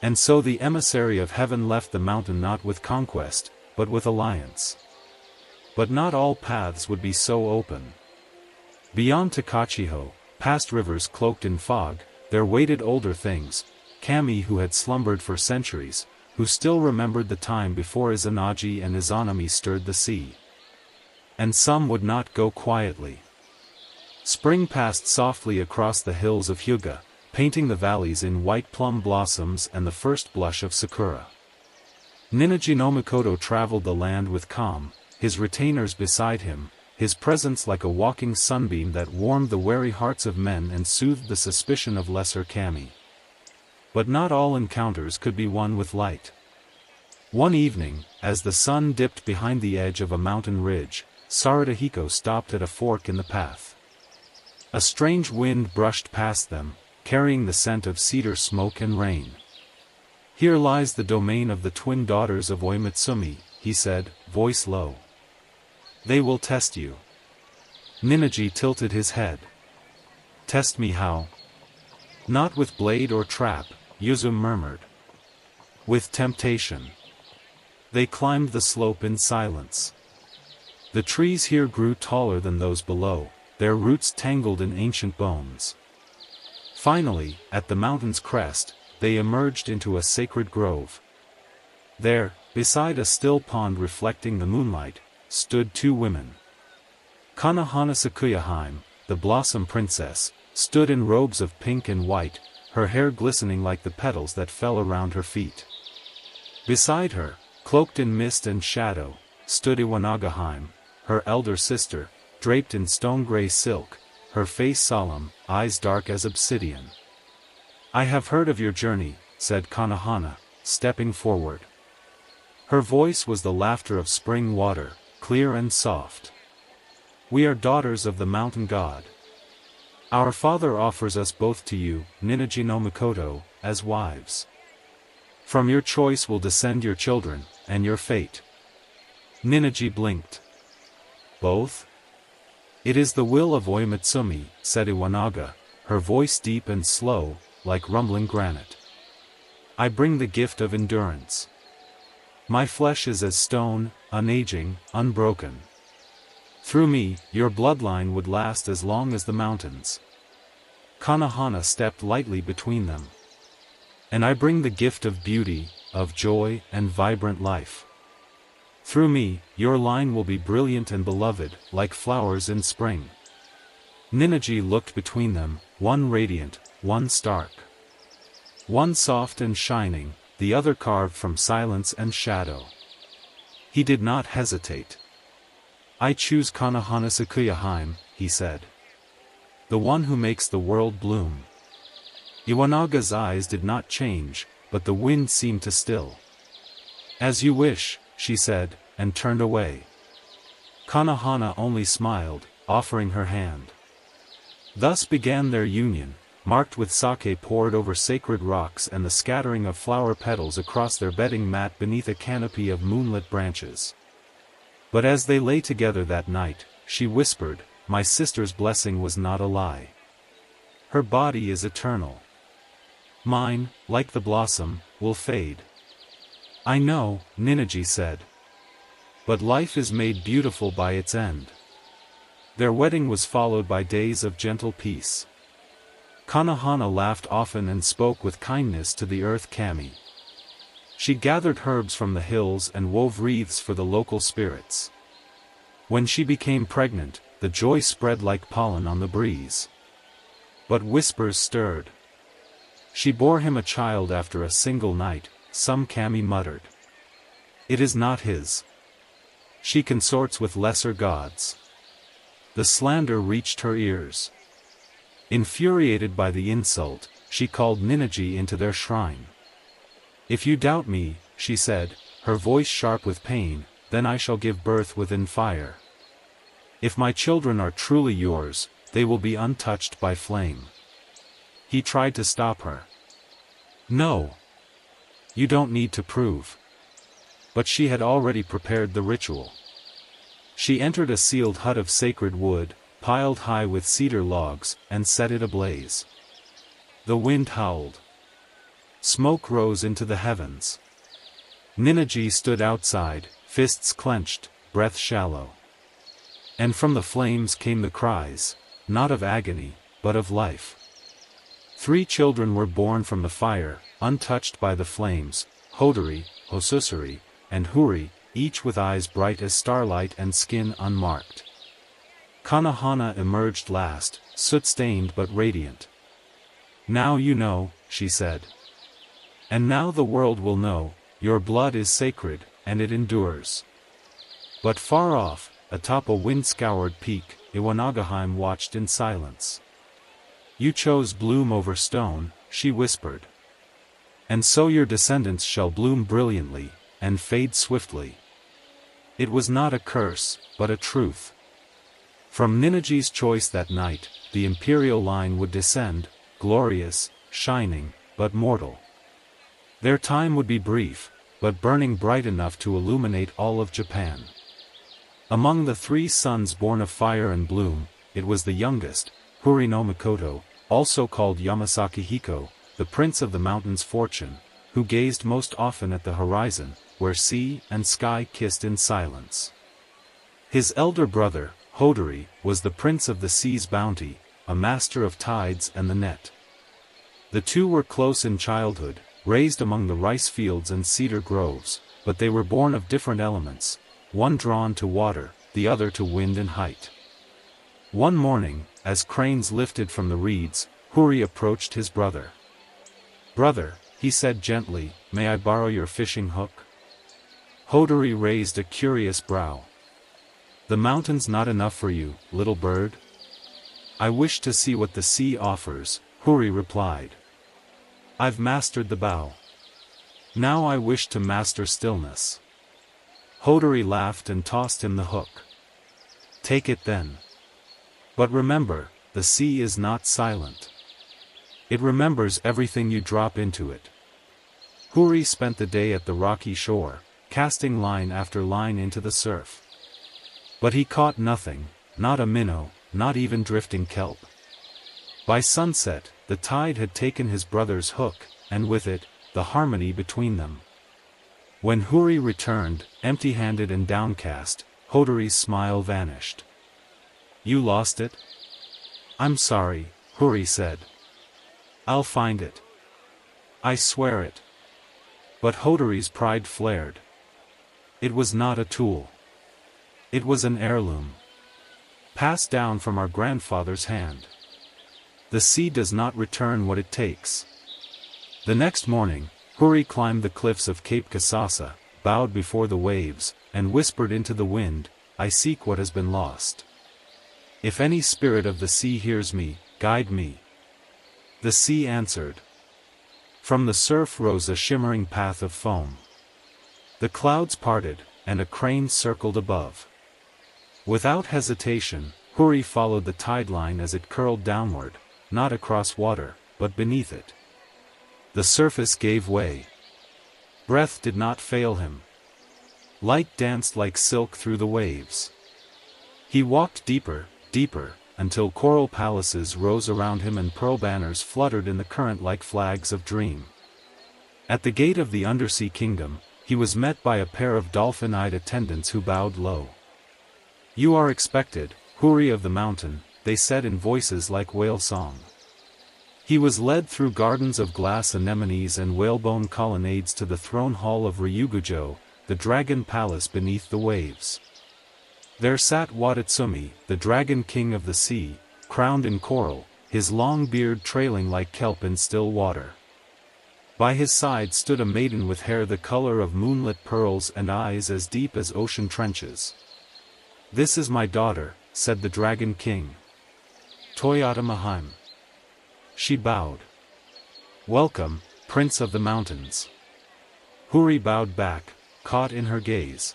And so the emissary of heaven left the mountain not with conquest, but with alliance. But not all paths would be so open. Beyond Takachiho, past rivers cloaked in fog, there waited older things, kami who had slumbered for centuries, who still remembered the time before Izanagi and Izanami stirred the sea. And some would not go quietly. Spring passed softly across the hills of Hyuga, painting the valleys in white plum blossoms and the first blush of sakura. Ninigi no Mikoto traveled the land with calm, his retainers beside him, his presence like a walking sunbeam that warmed the wary hearts of men and soothed the suspicion of lesser kami. But not all encounters could be won with light. One evening, as the sun dipped behind the edge of a mountain ridge, Sarutohiko stopped at a fork in the path. A strange wind brushed past them, carrying the scent of cedar smoke and rain. "Here lies the domain of the twin daughters of Oimitsumi," he said, voice low. "They will test you." Ninigi tilted his head. "Test me how?" "Not with blade or trap," Yuzu murmured. "With temptation." They climbed the slope in silence. The trees here grew taller than those below, their roots tangled in ancient bones. Finally, at the mountain's crest, they emerged into a sacred grove. There, beside a still pond reflecting the moonlight, stood two women. Kanahana Sakuyaheim, the Blossom Princess, stood in robes of pink and white, her hair glistening like the petals that fell around her feet. Beside her, cloaked in mist and shadow, stood Iwanagaheim, her elder sister, draped in stone-gray silk, her face solemn, eyes dark as obsidian. "I have heard of your journey," said Kanahana, stepping forward. Her voice was the laughter of spring water, clear and soft. "We are daughters of the mountain god. Our father offers us both to you, Ninigi no Mikoto, as wives. From your choice will descend your children, and your fate." Ninigi blinked. "Both?" "It is the will of Oimitsumi," said Iwanaga, her voice deep and slow, like rumbling granite. "I bring the gift of endurance. My flesh is as stone, unaging, unbroken. Through me, your bloodline would last as long as the mountains." Kanahana stepped lightly between them. And I bring the gift of beauty, of joy and vibrant life. Through me, your line will be brilliant and beloved, like flowers in spring. Ninigi looked between them, one radiant, one stark. One soft and shining, the other carved from silence and shadow. He did not hesitate. I choose Kanahana Tsukuyomi, he said. The one who makes the world bloom. Iwanaga's eyes did not change, but the wind seemed to still. As you wish, she said, and turned away. Kanahana only smiled, offering her hand. Thus began their union, marked with sake poured over sacred rocks and the scattering of flower petals across their bedding mat beneath a canopy of moonlit branches. But as they lay together that night, she whispered, "My sister's blessing was not a lie. Her body is eternal. Mine, like the blossom, will fade." "I know," Ninigi said. "But life is made beautiful by its end." Their wedding was followed by days of gentle peace. Kanahana laughed often and spoke with kindness to the earth kami. She gathered herbs from the hills and wove wreaths for the local spirits. When she became pregnant, the joy spread like pollen on the breeze. But whispers stirred. She bore him a child after a single night, some kami muttered. It is not his. She consorts with lesser gods. The slander reached her ears. Infuriated by the insult, she called Ninigi into their shrine. "If you doubt me," she said, her voice sharp with pain, "then I shall give birth within fire. If my children are truly yours, they will be untouched by flame." He tried to stop her. "No. You don't need to prove." But she had already prepared the ritual. She entered a sealed hut of sacred wood, piled high with cedar logs, and set it ablaze. The wind howled. Smoke rose into the heavens. Ninigi stood outside, fists clenched, breath shallow. And from the flames came the cries, not of agony, but of life. 3 children were born from the fire, untouched by the flames, Hodori, Hosusuri, and Huri, each with eyes bright as starlight and skin unmarked. Kanahana emerged last, soot-stained but radiant. "Now you know," she said. "And now the world will know, your blood is sacred, and it endures." But far off, atop a wind-scoured peak, Iwanagaheim watched in silence. "You chose bloom over stone," she whispered. "And so your descendants shall bloom brilliantly, and fade swiftly." It was not a curse, but a truth. From Ninigi's choice that night, the imperial line would descend, glorious, shining, but mortal. Their time would be brief, but burning bright enough to illuminate all of Japan. Among the 3 sons born of fire and bloom, it was the youngest, Huri no Mikoto, also called Yamasaki Hiko, the prince of the mountain's fortune, who gazed most often at the horizon, where sea and sky kissed in silence. His elder brother, Hodori, was the prince of the sea's bounty, a master of tides and the net. The 2 were close in childhood, raised among the rice fields and cedar groves, but they were born of different elements, one drawn to water, the other to wind and height. One morning, as cranes lifted from the reeds, Huri approached his brother. "Brother," he said gently, "may I borrow your fishing hook?" Hodori raised a curious brow. "The mountain's not enough for you, little bird?" "I wish to see what the sea offers," Huri replied. "I've mastered the bow. Now I wish to master stillness." Hodori laughed and tossed him the hook. "Take it then. But remember, the sea is not silent. It remembers everything you drop into it." Huri spent the day at the rocky shore, casting line after line into the surf. But he caught nothing, not a minnow, not even drifting kelp. By sunset, the tide had taken his brother's hook, and with it, the harmony between them. When Huri returned, empty-handed and downcast, Hodori's smile vanished. "You lost it?" "I'm sorry," Huri said. "I'll find it." I swear it. But Hodori's pride flared. It was not a tool. It was an heirloom. Passed down from our grandfather's hand. The sea does not return what it takes. The next morning, Hori climbed the cliffs of Cape Kasasa, bowed before the waves, and whispered into the wind, I seek what has been lost. If any spirit of the sea hears me, guide me. The sea answered. From the surf rose a shimmering path of foam. The clouds parted, and a crane circled above. Without hesitation, Hori followed the tide line as it curled downward, not across water, but beneath it. The surface gave way. Breath did not fail him. Light danced like silk through the waves. He walked deeper, deeper, until coral palaces rose around him and pearl banners fluttered in the current like flags of dream. At the gate of the undersea kingdom, he was met by a pair of dolphin-eyed attendants who bowed low. You are expected, Hori of the mountain, they said in voices like whale song. He was led through gardens of glass anemones and whalebone colonnades to the throne hall of Ryugujo, the dragon palace beneath the waves. There sat Watatsumi, the dragon king of the sea, crowned in coral, his long beard trailing like kelp in still water. By his side stood a maiden with hair the color of moonlit pearls and eyes as deep as ocean trenches. This is my daughter, said the dragon king. Toyota Mahaim. She bowed. Welcome, prince of the mountains. Hori bowed back, caught in her gaze.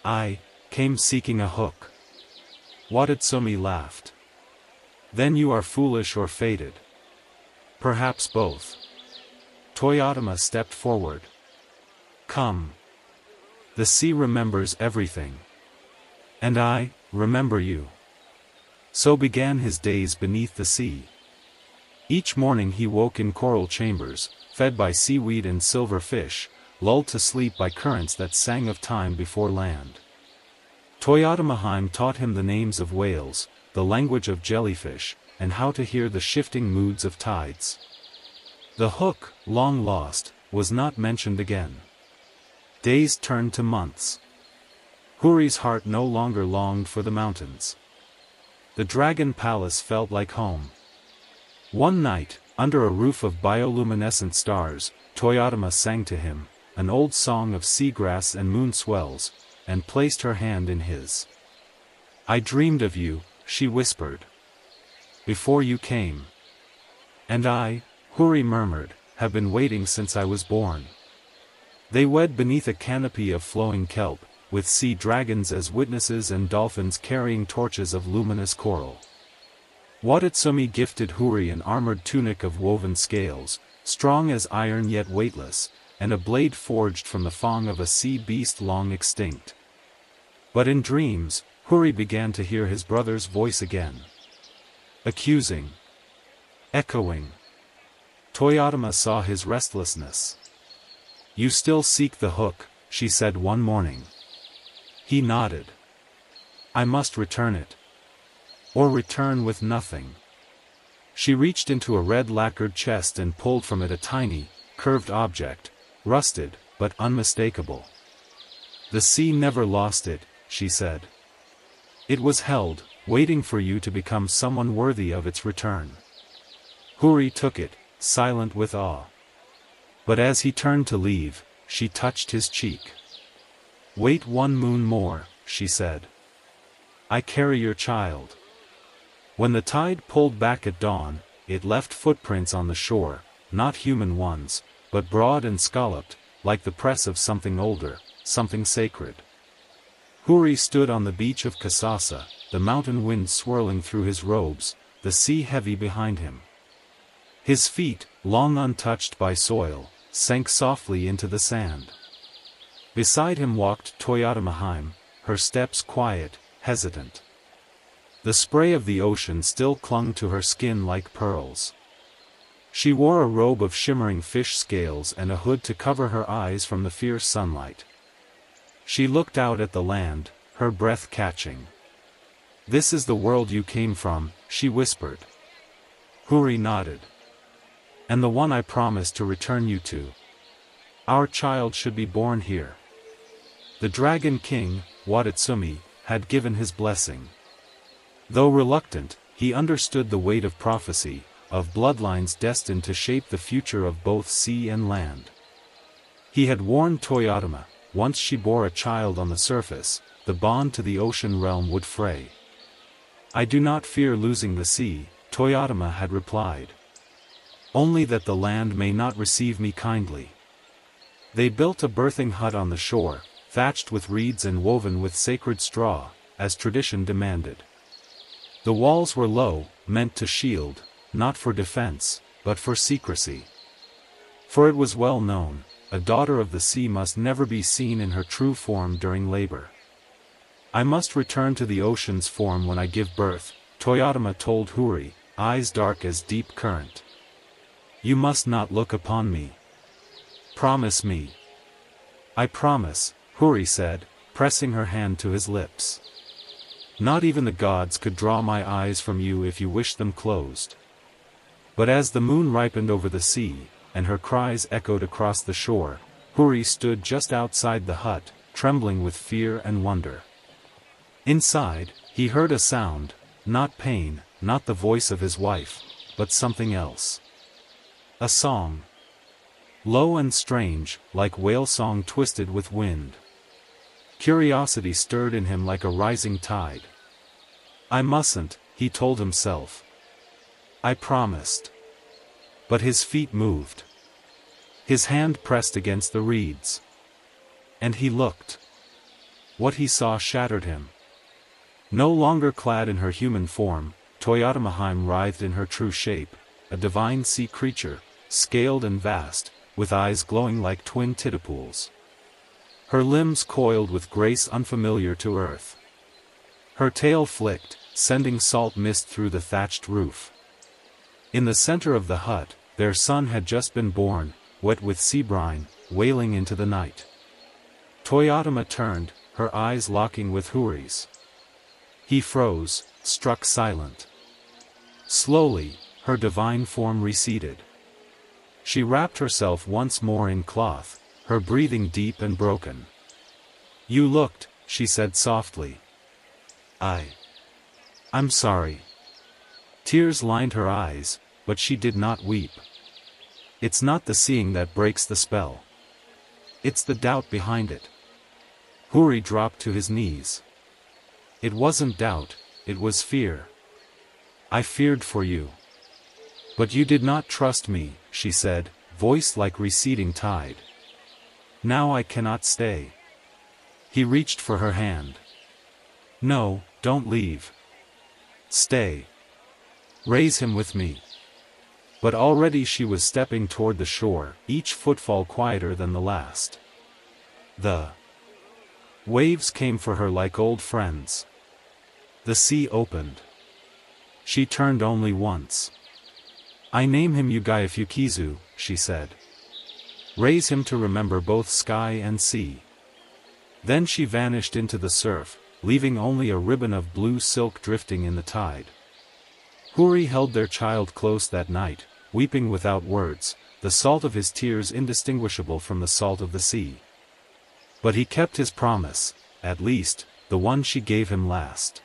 I came seeking a hook. Watatsumi laughed. Then you are foolish or fated. Perhaps both. Toyotama stepped forward. Come. The sea remembers everything. And I remember you. So began his days beneath the sea. Each morning he woke in coral chambers, fed by seaweed and silver fish, lulled to sleep by currents that sang of time before land. Toyota Mahaim taught him the names of whales, the language of jellyfish, and how to hear the shifting moods of tides. The hook, long lost, was not mentioned again. Days turned to months. Hori's heart no longer longed for the mountains. The dragon palace felt like home. One night, under a roof of bioluminescent stars, Toyotama sang to him, an old song of seagrass and moon swells, and placed her hand in his. I dreamed of you, she whispered. Before you came. And I, Hori murmured, have been waiting since I was born. They wed beneath a canopy of flowing kelp, with sea dragons as witnesses and dolphins carrying torches of luminous coral. Watatsumi gifted Hori an armored tunic of woven scales, strong as iron yet weightless, and a blade forged from the fang of a sea beast long extinct. But in dreams, Hori began to hear his brother's voice again. Accusing. Echoing. Toyotama saw his restlessness. You still seek the hook, she said one morning. He nodded. I must return it. Or return with nothing. She reached into a red lacquered chest and pulled from it a tiny, curved object, rusted, but unmistakable. The sea never lost it, she said. It was held, waiting for you to become someone worthy of its return. Hori took it, silent with awe. But as he turned to leave, she touched his cheek. Wait one moon more, she said. I carry your child. When the tide pulled back at dawn, it left footprints on the shore, not human ones, but broad and scalloped, like the press of something older, something sacred. Hori stood on the beach of Kasasa, the mountain wind swirling through his robes, the sea heavy behind him. His feet, long untouched by soil, sank softly into the sand. Beside him walked Toyota Mahaim, her steps quiet, hesitant. The spray of the ocean still clung to her skin like pearls. She wore a robe of shimmering fish scales and a hood to cover her eyes from the fierce sunlight. She looked out at the land, her breath catching. This is the world you came from, she whispered. Hori nodded. and the one I promised to return you to. Our child should be born here." The Dragon King, Watatsumi, had given his blessing. Though reluctant, he understood the weight of prophecy, of bloodlines destined to shape the future of both sea and land. He had warned Toyotama, once she bore a child on the surface, the bond to the ocean realm would fray. "I do not fear losing the sea," Toyotama had replied. "Only that the land may not receive me kindly." They built a birthing hut on the shore, thatched with reeds and woven with sacred straw, as tradition demanded. The walls were low, meant to shield, not for defense, but for secrecy. For it was well known, a daughter of the sea must never be seen in her true form during labor. "I must return to the ocean's form when I give birth," Toyotama told Huri, eyes dark as deep current. "You must not look upon me. Promise me." "I promise," Huri said, pressing her hand to his lips. "Not even the gods could draw my eyes from you if you wished them closed." But as the moon ripened over the sea, and her cries echoed across the shore, Huri stood just outside the hut, trembling with fear and wonder. Inside, he heard a sound, not pain, not the voice of his wife, but something else. A song. Low and strange, like whale song twisted with wind. Curiosity stirred in him like a rising tide. "I mustn't," he told himself. "I promised." But his feet moved. His hand pressed against the reeds. And he looked. What he saw shattered him. No longer clad in her human form, Toyotama writhed in her true shape, a divine sea creature, scaled and vast, with eyes glowing like twin tidipools. Her limbs coiled with grace unfamiliar to earth. Her tail flicked, sending salt mist through the thatched roof. In the center of the hut, their son had just been born, wet with sea brine, wailing into the night. Toyotama turned, her eyes locking with Huri's. He froze, struck silent. Slowly, her divine form receded. She wrapped herself once more in cloth, her breathing deep and broken. "You looked," she said softly. I'm sorry." Tears lined her eyes, but she did not weep. It's not the seeing that breaks the spell. It's the doubt behind it. Huri dropped to his knees. It wasn't doubt, it was fear. "I feared for you. But you did not trust me," she said, voice like receding tide. "Now I cannot stay." He reached for her hand. "No, don't leave. Stay. Raise him with me." But already she was stepping toward the shore, each footfall quieter than the last. The waves came for her like old friends. The sea opened. She turned only once. "I name him Yugaya Fukizu," she said. "Raise him to remember both sky and sea." Then she vanished into the surf, leaving only a ribbon of blue silk drifting in the tide. Huri held their child close that night, weeping without words, the salt of his tears indistinguishable from the salt of the sea. But he kept his promise, at least, the one she gave him last.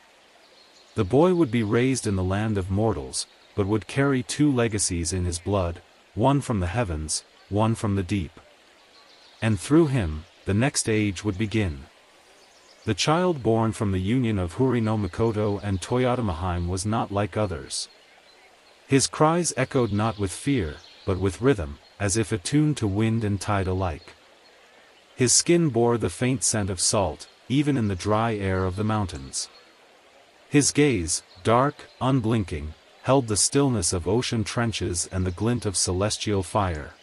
The boy would be raised in the land of mortals, but would carry two legacies in his blood, one from the heavens, one from the deep. And through him, the next age would begin. The child born from the union of Huri no Mikoto and Toyotama was not like others. His cries echoed not with fear, but with rhythm, as if attuned to wind and tide alike. His skin bore the faint scent of salt, even in the dry air of the mountains. His gaze, dark, unblinking, held the stillness of ocean trenches and the glint of celestial fire.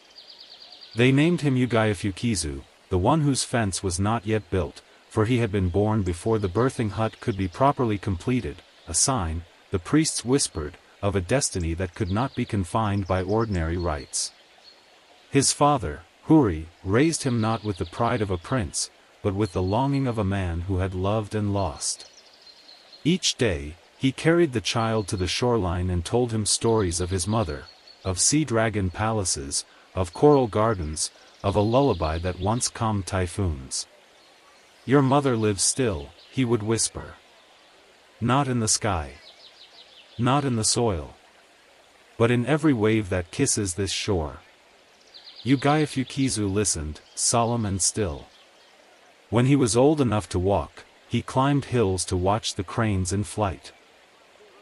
They named him Yugaya Fukizu, the one whose fence was not yet built, for he had been born before the birthing hut could be properly completed, a sign, the priests whispered, of a destiny that could not be confined by ordinary rites. His father, Huri, raised him not with the pride of a prince, but with the longing of a man who had loved and lost. Each day, he carried the child to the shoreline and told him stories of his mother, of sea dragon palaces, of coral gardens, of a lullaby that once calmed typhoons. "Your mother lives still," he would whisper. "Not in the sky. Not in the soil. But in every wave that kisses this shore." Ugaya Fukizu listened, solemn and still. When he was old enough to walk, he climbed hills to watch the cranes in flight.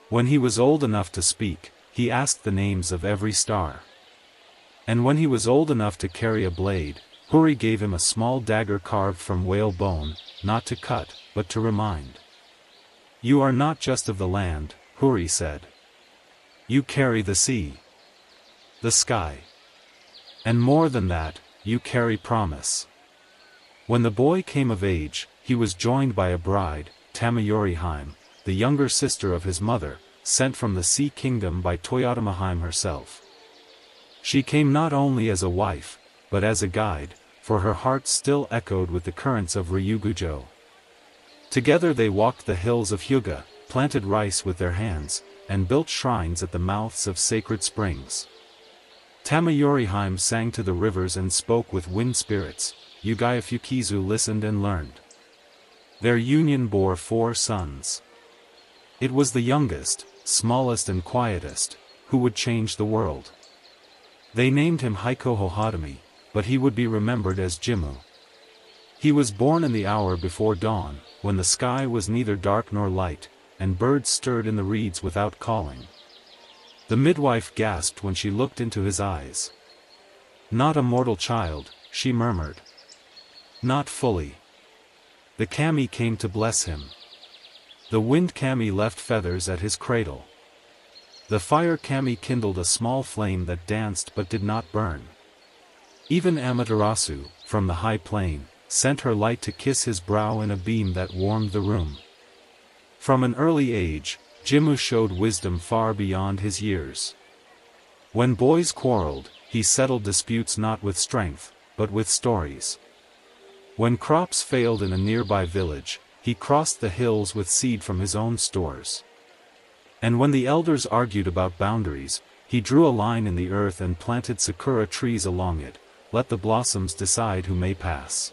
When he was old enough to speak, he asked the names of every star. And when he was old enough to carry a blade, Huri gave him a small dagger carved from whale bone, not to cut, but to remind. "You are not just of the land," Huri said. "You carry the sea. The sky. And more than that, you carry promise." When the boy came of age, he was joined by a bride, Tamayori-hime, the younger sister of his mother, sent from the Sea Kingdom by Toyotamahime herself. She came not only as a wife, but as a guide, for her heart still echoed with the currents of Ryugujo. Together they walked the hills of Hyuga, planted rice with their hands, and built shrines at the mouths of sacred springs. Tamayori-hime sang to the rivers and spoke with wind spirits. Ugaya Fukizu listened and learned. Their union bore 4 sons. It was the youngest, smallest and quietest, who would change the world. They named him Heiko Hohatami, but he would be remembered as Jimmu. He was born in the hour before dawn, when the sky was neither dark nor light, and birds stirred in the reeds without calling. The midwife gasped when she looked into his eyes. "Not a mortal child," she murmured. "Not fully." The kami came to bless him. The wind kami left feathers at his cradle. The fire kami kindled a small flame that danced but did not burn. Even Amaterasu, from the high plain, sent her light to kiss his brow in a beam that warmed the room. From an early age, Jimmu showed wisdom far beyond his years. When boys quarreled, he settled disputes not with strength, but with stories. When crops failed in a nearby village, he crossed the hills with seed from his own stores. And when the elders argued about boundaries, he drew a line in the earth and planted sakura trees along it. Let the blossoms decide who may pass.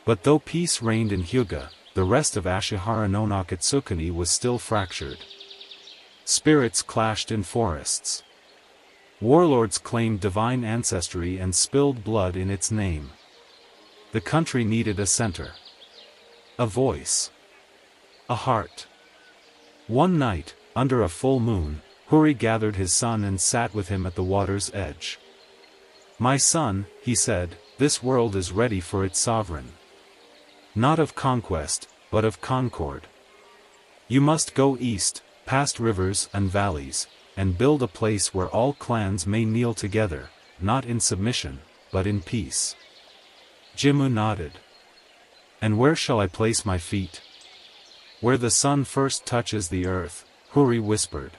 But though peace reigned in Hyuga, the rest of Ashihara no Nakatsukuni was still fractured. Spirits clashed in forests. Warlords claimed divine ancestry and spilled blood in its name. The country needed a center. A voice. A heart. One night, under a full moon, Huri gathered his son and sat with him at the water's edge. "My son," he said, "this world is ready for its sovereign. Not of conquest, but of concord. You must go east, past rivers and valleys, and build a place where all clans may kneel together, not in submission, but in peace." Jimmu nodded. "And where shall I place my feet?" "Where the sun first touches the earth," Huri whispered.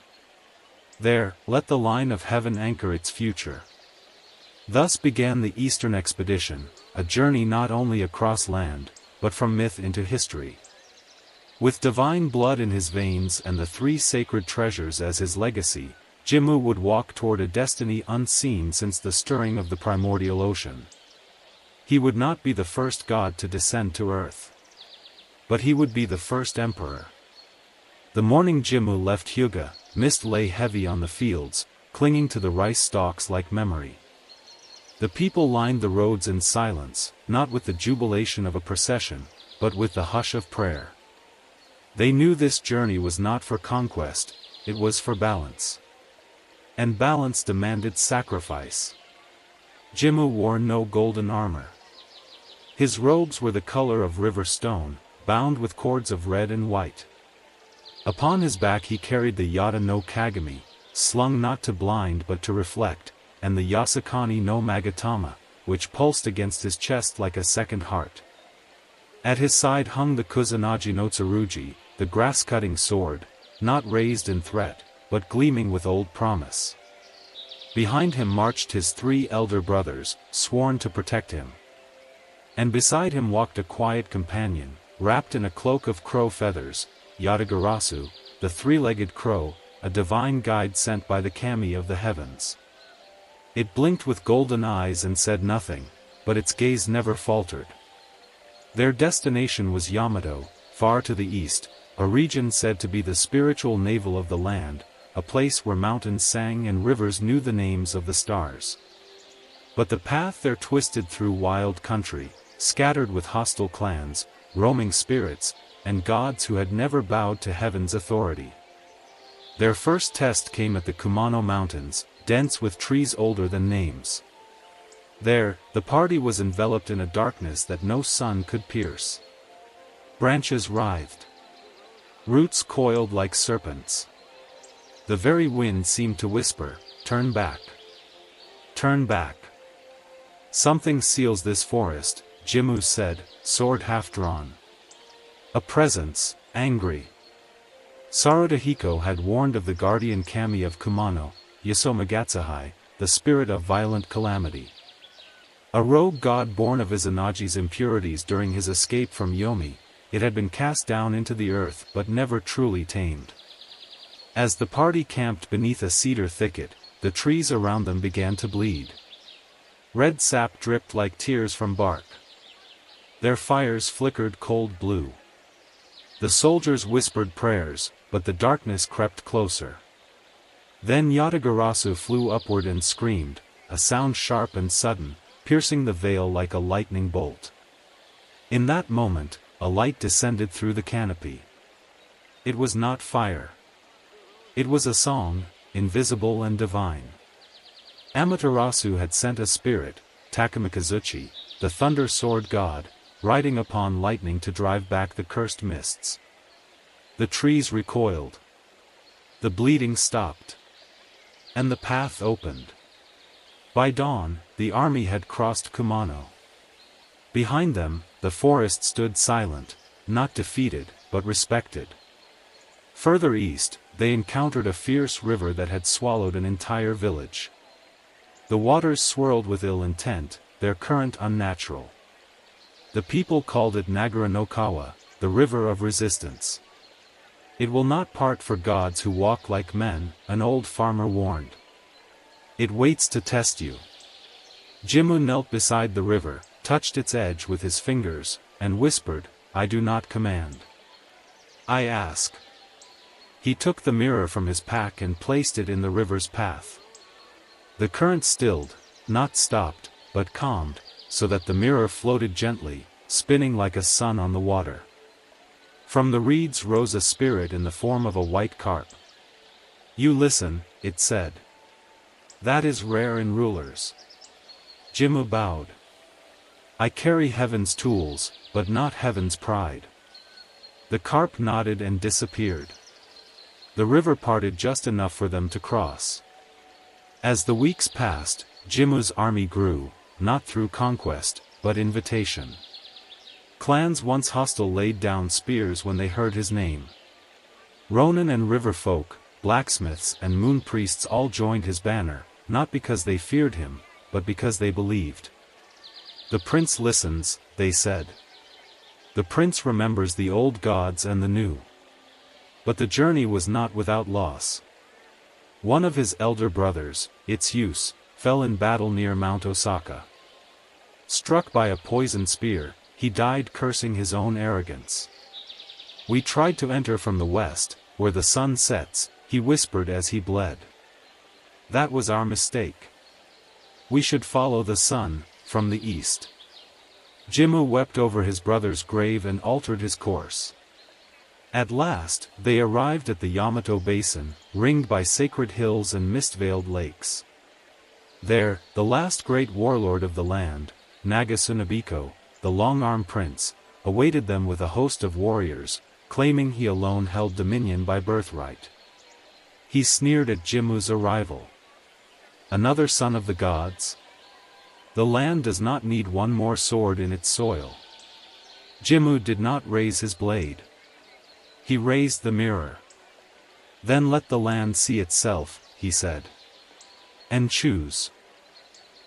"There, let the line of heaven anchor its future." Thus began the Eastern expedition, a journey not only across land, but from myth into history. With divine blood in his veins and the 3 sacred treasures as his legacy, Jimmu would walk toward a destiny unseen since the stirring of the primordial ocean. He would not be the first god to descend to earth. But he would be the first emperor. The morning Jimmu left Hyuga, mist lay heavy on the fields, clinging to the rice stalks like memory. The people lined the roads in silence, not with the jubilation of a procession, but with the hush of prayer. They knew this journey was not for conquest, it was for balance. And balance demanded sacrifice. Jimmu wore no golden armor. His robes were the color of river stone, bound with cords of red and white. Upon his back he carried the Yata no Kagami, slung not to blind but to reflect, and the Yasakani no Magatama, which pulsed against his chest like a second heart. At his side hung the Kusanagi no Tsurugi, the grass-cutting sword, not raised in threat, but gleaming with old promise. Behind him marched his 3 elder brothers, sworn to protect him. And beside him walked a quiet companion, wrapped in a cloak of crow feathers, Yatagarasu, the 3-legged crow, a divine guide sent by the kami of the heavens. It blinked with golden eyes and said nothing, but its gaze never faltered. Their destination was Yamato, far to the east, a region said to be the spiritual navel of the land, a place where mountains sang and rivers knew the names of the stars. But the path there twisted through wild country, scattered with hostile clans, roaming spirits, and gods who had never bowed to heaven's authority. Their first test came at the Kumano Mountains, dense with trees older than names. There, the party was enveloped in a darkness that no sun could pierce. Branches writhed. Roots coiled like serpents. The very wind seemed to whisper, "Turn back. Turn back." "Something seals this forest," Jimmu said, sword half drawn. "A presence, angry." Sarutahiko had warned of the guardian kami of Kumano, Yasomagatsuhai, the spirit of violent calamity. A rogue god born of Izanagi's impurities during his escape from Yomi, it had been cast down into the earth but never truly tamed. As the party camped beneath a cedar thicket, the trees around them began to bleed. Red sap dripped like tears from bark. Their fires flickered cold blue. The soldiers whispered prayers, but the darkness crept closer. Then Yatagarasu flew upward and screamed, a sound sharp and sudden, piercing the veil like a lightning bolt. In that moment, a light descended through the canopy. It was not fire. It was a song, invisible and divine. Amaterasu had sent a spirit, Takamikazuchi, the thunder sword god, riding upon lightning to drive back the cursed mists. The trees recoiled. The bleeding stopped. And the path opened. By dawn, the army had crossed Kumano. Behind them, the forest stood silent, not defeated, but respected. Further east, they encountered a fierce river that had swallowed an entire village. The waters swirled with ill intent, their current unnatural. The people called it Nagara no Kawa, the river of resistance. "It will not part for gods who walk like men," an old farmer warned. "It waits to test you." Jimmu knelt beside the river, touched its edge with his fingers, and whispered, "I do not command. I ask." He took the mirror from his pack and placed it in the river's path. The current stilled, not stopped, but calmed, so that the mirror floated gently, spinning like a sun on the water. From the reeds rose a spirit in the form of a white carp. "You listen," it said. "That is rare in rulers." Jimmu bowed. "I carry heaven's tools, but not heaven's pride." The carp nodded and disappeared. The river parted just enough for them to cross. As the weeks passed, Jimmu's army grew, not through conquest, but invitation. Clans once hostile laid down spears when they heard his name. Ronin and river folk, blacksmiths and moon priests all joined his banner, not because they feared him, but because they believed. "The prince listens," they said. "The prince remembers the old gods and the new." But the journey was not without loss. One of his elder brothers, Itsuyu, fell in battle near Mount Osaka. Struck by a poisoned spear, he died cursing his own arrogance. "We tried to enter from the west, where the sun sets," he whispered as he bled. "That was our mistake. We should follow the sun, from the east." Jimmu wept over his brother's grave and altered his course. At last, they arrived at the Yamato Basin, ringed by sacred hills and mist-veiled lakes. There, the last great warlord of the land, Nagasunobiko, the long-armed prince, awaited them with a host of warriors, claiming he alone held dominion by birthright. He sneered at Jimmu's arrival. "Another son of the gods? The land does not need one more sword in its soil." Jimmu did not raise his blade. He raised the mirror. "Then let the land see itself," he said. "And choose."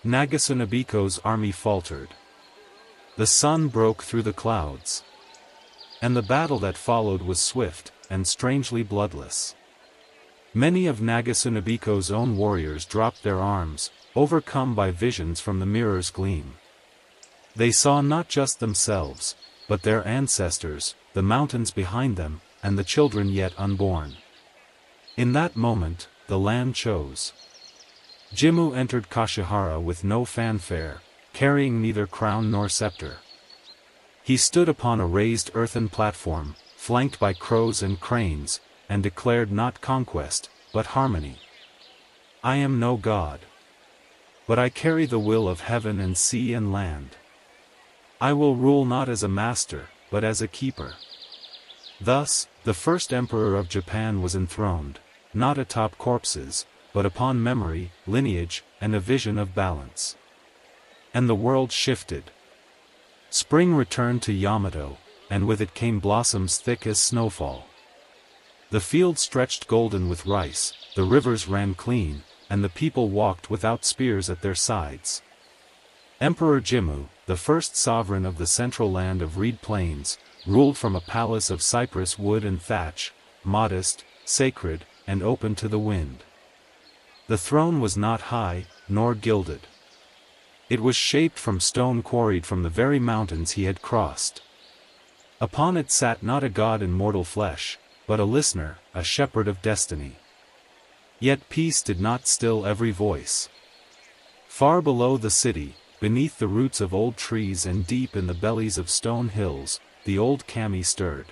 Nagasunobiko's army faltered. The sun broke through the clouds. And the battle that followed was swift, and strangely bloodless. Many of Nagasunobiko's own warriors dropped their arms, overcome by visions from the mirror's gleam. They saw not just themselves, but their ancestors, the mountains behind them, and the children yet unborn. In that moment, the land chose. Jimmu entered Kashihara with no fanfare, carrying neither crown nor scepter. He stood upon a raised earthen platform, flanked by crows and cranes, and declared not conquest, but harmony. I am no god. But I carry the will of heaven and sea and land. I will rule not as a master, but as a keeper. Thus, the first emperor of Japan was enthroned, not atop corpses, but upon memory, lineage, and a vision of balance. And the world shifted. Spring returned to Yamato, and with it came blossoms thick as snowfall. The fields stretched golden with rice, the rivers ran clean, and the people walked without spears at their sides. Emperor Jimmu, the first sovereign of the central land of reed plains, ruled from a palace of cypress wood and thatch, modest, sacred, and open to the wind. The throne was not high, nor gilded. It was shaped from stone quarried from the very mountains he had crossed. Upon it sat not a god in mortal flesh, but a listener, a shepherd of destiny. Yet peace did not still every voice. Far below the city, beneath the roots of old trees and deep in the bellies of stone hills, the old kami stirred.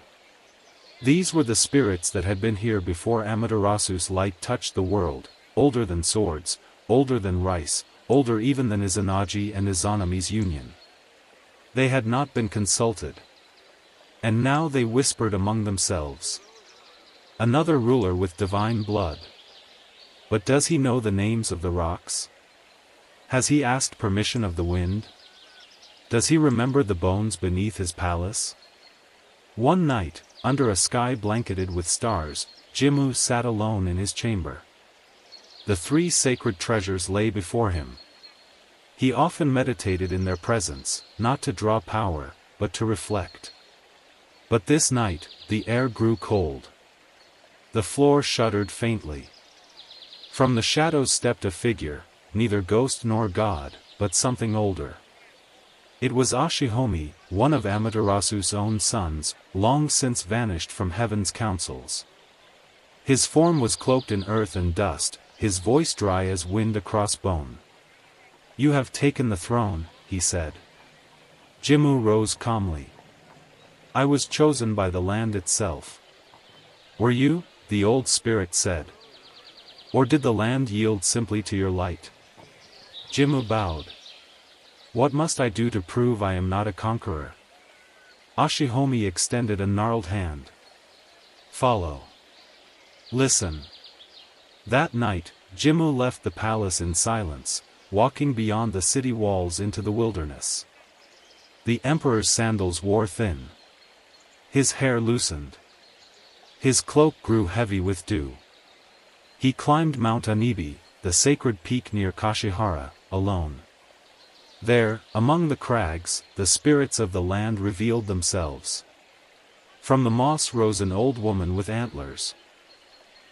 These were the spirits that had been here before Amaterasu's light touched the world, older than swords, older than rice, older even than Izanagi and Izanami's union. They had not been consulted. And now they whispered among themselves. Another ruler with divine blood. But does he know the names of the rocks? Has he asked permission of the wind? Does he remember the bones beneath his palace? One night, under a sky blanketed with stars, Jimmu sat alone in his chamber. The three sacred treasures lay before him. He often meditated in their presence, not to draw power, but to reflect. But this night, the air grew cold. The floor shuddered faintly. From the shadows stepped a figure, neither ghost nor god, but something older. It was Ashihomi, one of Amaterasu's own sons, long since vanished from heaven's councils. His form was cloaked in earth and dust, his voice dry as wind across bone. "You have taken the throne," he said. Jimmu rose calmly. "I was chosen by the land itself." "Were you?" the old spirit said. "Or did the land yield simply to your light?" Jimmu bowed. "What must I do to prove I am not a conqueror?" Ashihomi extended a gnarled hand. "Follow. Listen." That night, Jimmu left the palace in silence, walking beyond the city walls into the wilderness. The emperor's sandals wore thin. His hair loosened. His cloak grew heavy with dew. He climbed Mount Anibi, the sacred peak near Kashihara, alone. There, among the crags, the spirits of the land revealed themselves. From the moss rose an old woman with antlers.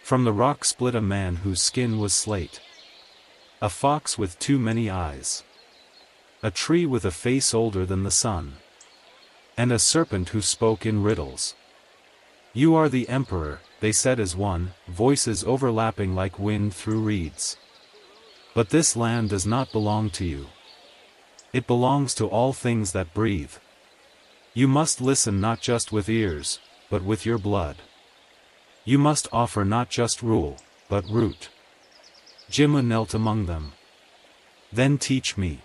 From the rock split a man whose skin was slate. A fox with too many eyes. A tree with a face older than the sun. And a serpent who spoke in riddles. "You are the emperor," they said as one, voices overlapping like wind through reeds. "But this land does not belong to you. It belongs to all things that breathe. You must listen not just with ears, but with your blood. You must offer not just rule, but root." Jimmu knelt among them. "Then teach me."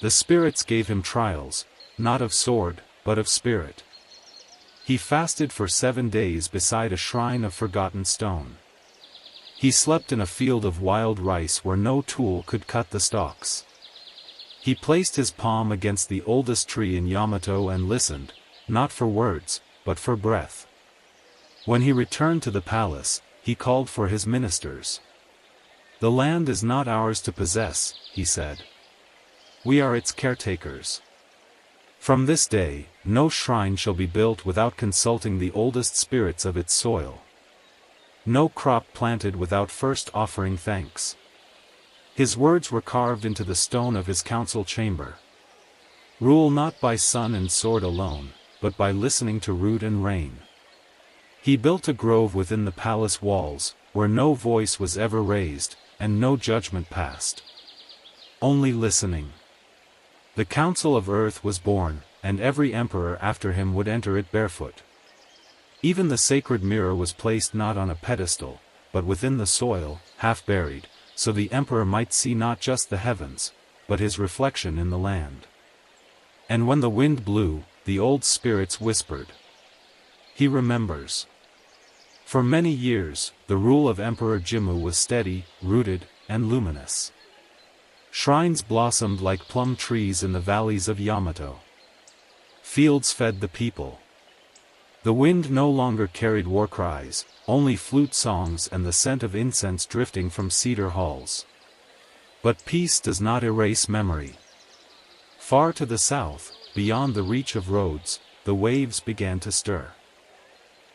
The spirits gave him trials, not of sword, but of spirit. He fasted for 7 days beside a shrine of forgotten stone. He slept in a field of wild rice where no tool could cut the stalks. He placed his palm against the oldest tree in Yamato and listened, not for words, but for breath. When he returned to the palace, he called for his ministers. "The land is not ours to possess," he said. "We are its caretakers. From this day, no shrine shall be built without consulting the oldest spirits of its soil." No crop planted without first offering thanks. His words were carved into the stone of his council chamber. Rule not by sun and sword alone, but by listening to root and rain. He built a grove within the palace walls, where no voice was ever raised, and no judgment passed. Only listening. The council of earth was born, and every emperor after him would enter it barefoot. Even the sacred mirror was placed not on a pedestal, but within the soil, half buried, so the emperor might see not just the heavens, but his reflection in the land. And when the wind blew, the old spirits whispered. He remembers. For many years, the rule of Emperor Jimmu was steady, rooted, and luminous. Shrines blossomed like plum trees in the valleys of Yamato. Fields fed the people. The wind no longer carried war cries, only flute songs and the scent of incense drifting from cedar halls. But peace does not erase memory. Far to the south, beyond the reach of roads, the waves began to stir.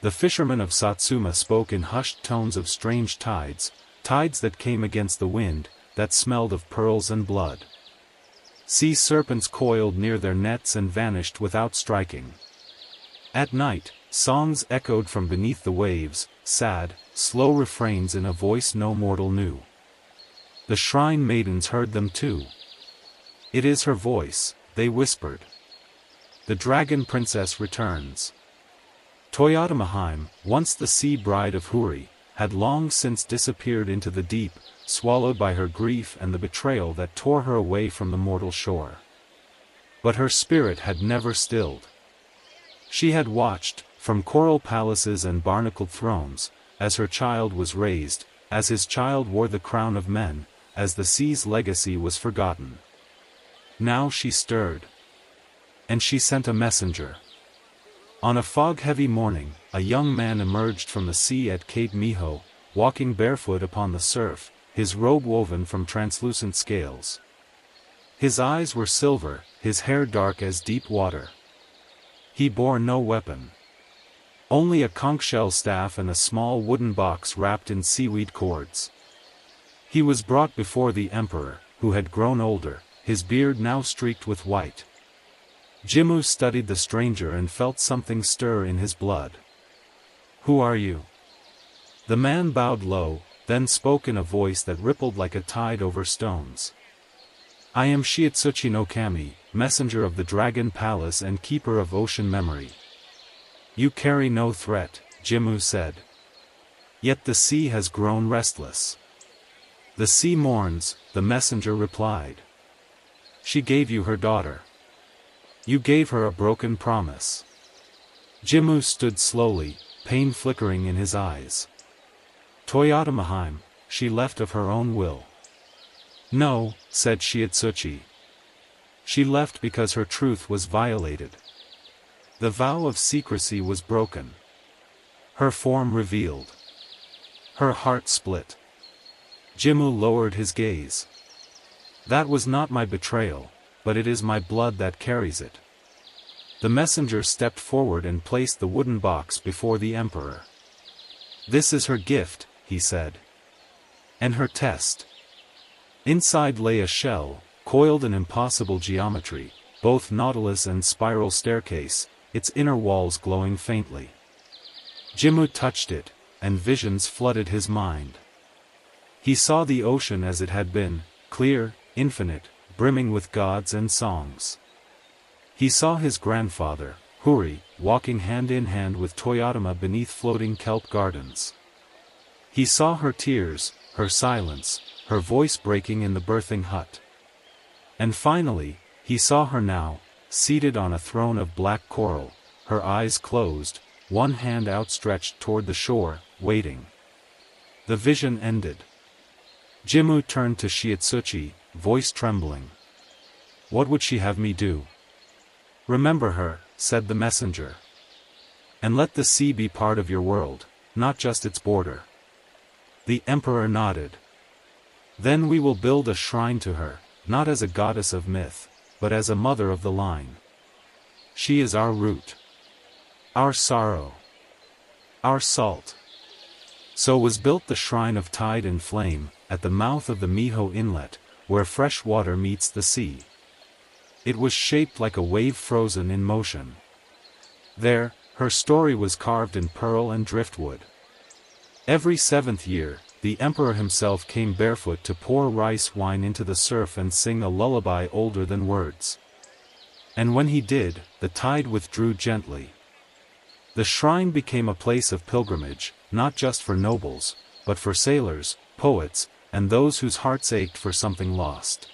The fishermen of Satsuma spoke in hushed tones of strange tides, tides that came against the wind, that smelled of pearls and blood. Sea serpents coiled near their nets and vanished without striking. At night, songs echoed from beneath the waves, sad, slow refrains in a voice no mortal knew. The shrine maidens heard them too. "It is her voice," they whispered. "The dragon princess returns." Toyotamahime, once the sea bride of Huri, had long since disappeared into the deep, swallowed by her grief and the betrayal that tore her away from the mortal shore. But her spirit had never stilled. She had watched, from coral palaces and barnacled thrones, as her child was raised, as his child wore the crown of men, as the sea's legacy was forgotten. Now she stirred. And she sent a messenger. On a fog-heavy morning, a young man emerged from the sea at Cape Miho, walking barefoot upon the surf, his robe woven from translucent scales. His eyes were silver, his hair dark as deep water. He bore no weapon. Only a conch shell staff and a small wooden box wrapped in seaweed cords. He was brought before the emperor, who had grown older, his beard now streaked with white. Jimmu studied the stranger and felt something stir in his blood. "Who are you?" The man bowed low, then spoke in a voice that rippled like a tide over stones. "I am Shiatsuchi no Kami, messenger of the Dragon Palace and keeper of ocean memory." "You carry no threat," Jimmu said. "Yet the sea has grown restless." "The sea mourns," the messenger replied. "She gave you her daughter. You gave her a broken promise." Jimmu stood slowly, pain flickering in his eyes. "Toyotamahime, she left of her own will." "No," said Shiatsuchi. "She left because her truth was violated. The vow of secrecy was broken. Her form revealed. Her heart split." Jimmu lowered his gaze. "That was not my betrayal, but it is my blood that carries it." The messenger stepped forward and placed the wooden box before the emperor. "This is her gift," he said. "And her test." Inside lay a shell, coiled in impossible geometry, both nautilus and spiral staircase, its inner walls glowing faintly. Jimmu touched it, and visions flooded his mind. He saw the ocean as it had been, clear, infinite, brimming with gods and songs. He saw his grandfather, Huri, walking hand in hand with Toyotama beneath floating kelp gardens. He saw her tears, her silence, her voice breaking in the birthing hut. And finally, he saw her now, seated on a throne of black coral, her eyes closed, one hand outstretched toward the shore, waiting. The vision ended. Jimmu turned to Shiatsuchi, voice trembling. "What would she have me do?" "Remember her," said the messenger. "And let the sea be part of your world, not just its border." The emperor nodded. "Then we will build a shrine to her, not as a goddess of myth, but as a mother of the line. She is our root, our sorrow, our salt." So was built the shrine of Tide and Flame, at the mouth of the Miho Inlet, where fresh water meets the sea. It was shaped like a wave frozen in motion. There, her story was carved in pearl and driftwood. Every 7th year, the emperor himself came barefoot to pour rice wine into the surf and sing a lullaby older than words. And when he did, the tide withdrew gently. The shrine became a place of pilgrimage, not just for nobles, but for sailors, poets, and those whose hearts ached for something lost.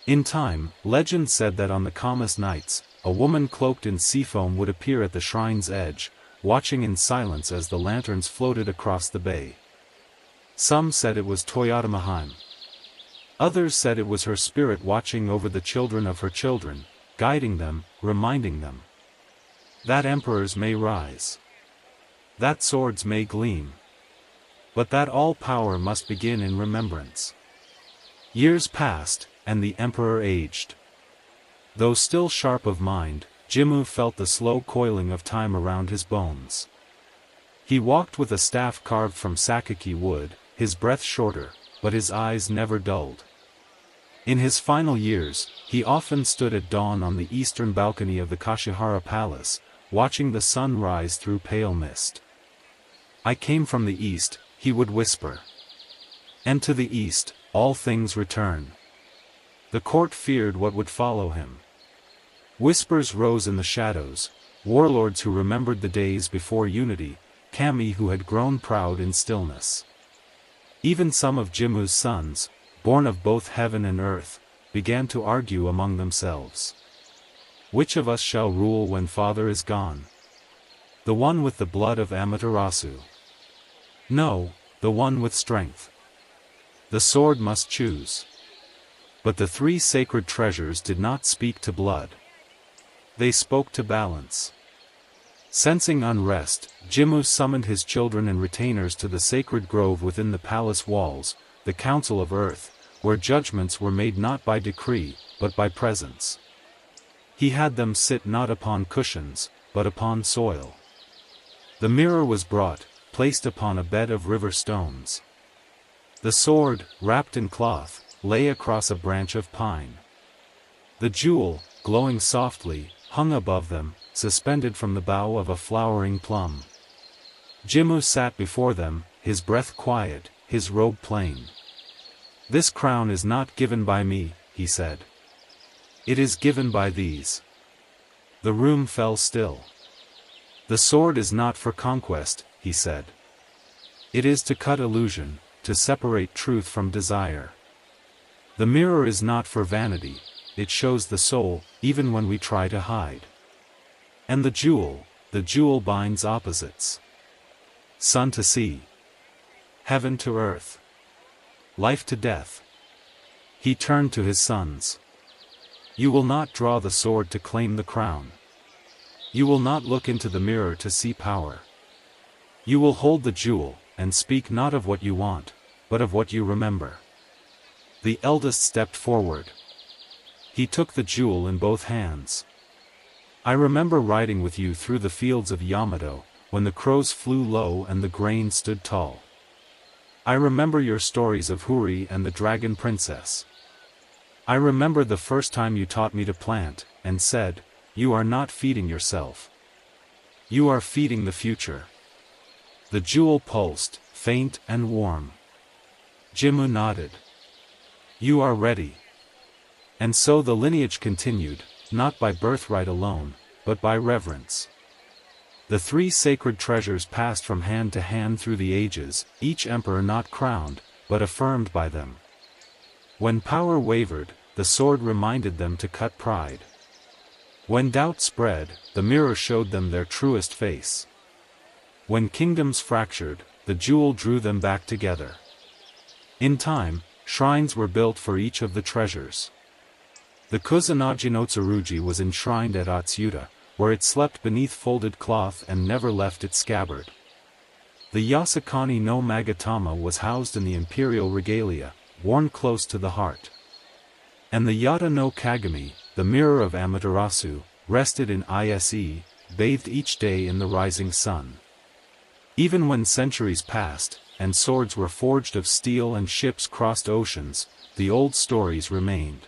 In time, legend said that on the calmest nights, a woman cloaked in seafoam would appear at the shrine's edge, watching in silence as the lanterns floated across the bay. Some said it was Toyota Mahaim. Others said it was her spirit watching over the children of her children, guiding them, reminding them that emperors may rise, that swords may gleam, but that all power must begin in remembrance. Years passed, and the emperor aged. Though still sharp of mind, Jimmu felt the slow coiling of time around his bones. He walked with a staff carved from sakaki wood, his breath shorter, but his eyes never dulled. In his final years, he often stood at dawn on the eastern balcony of the Kashihara Palace, watching the sun rise through pale mist. "I came from the east," he would whisper. "And to the east, all things return." The court feared what would follow him. Whispers rose in the shadows, warlords who remembered the days before unity, kami who had grown proud in stillness. Even some of Jimmu's sons, born of both heaven and earth, began to argue among themselves. Which of us shall rule when father is gone? The one with the blood of Amaterasu? No, the one with strength. The sword must choose. But the 3 sacred treasures did not speak to blood. They spoke to balance. Sensing unrest, Jimmu summoned his children and retainers to the sacred grove within the palace walls, the Council of Earth, where judgments were made not by decree, but by presence. He had them sit not upon cushions, but upon soil. The mirror was brought, placed upon a bed of river stones. The sword, wrapped in cloth, lay across a branch of pine. The jewel, glowing softly, hung above them, suspended from the bough of a flowering plum. Jimmu sat before them, his breath quiet, his robe plain. "This crown is not given by me," he said. "It is given by these." The room fell still. "The sword is not for conquest," he said. "It is to cut illusion, to separate truth from desire. The mirror is not for vanity, it shows the soul, even when we try to hide. And the jewel binds opposites. Sun to sea. Heaven to earth. Life to death." He turned to his sons. "You will not draw the sword to claim the crown. You will not look into the mirror to see power. You will hold the jewel, and speak not of what you want, but of what you remember." The eldest stepped forward. He took the jewel in both hands. "I remember riding with you through the fields of Yamato, when the crows flew low and the grain stood tall. I remember your stories of Huri and the Dragon Princess. I remember the first time you taught me to plant, and said, 'You are not feeding yourself. You are feeding the future.'" The jewel pulsed, faint and warm. Jimmu nodded. "You are ready." And so the lineage continued, not by birthright alone, but by reverence. The 3 sacred treasures passed from hand to hand through the ages, each emperor not crowned, but affirmed by them. When power wavered, the sword reminded them to cut pride. When doubt spread, the mirror showed them their truest face. When kingdoms fractured, the jewel drew them back together. In time, shrines were built for each of the treasures. The Kusanagi no Tsurugi was enshrined at Atsuta, where it slept beneath folded cloth and never left its scabbard. The Yasukani no Magatama was housed in the imperial regalia, worn close to the heart. And the Yata no Kagami, the mirror of Amaterasu, rested in Ise, bathed each day in the rising sun. Even when centuries passed, and swords were forged of steel and ships crossed oceans, the old stories remained.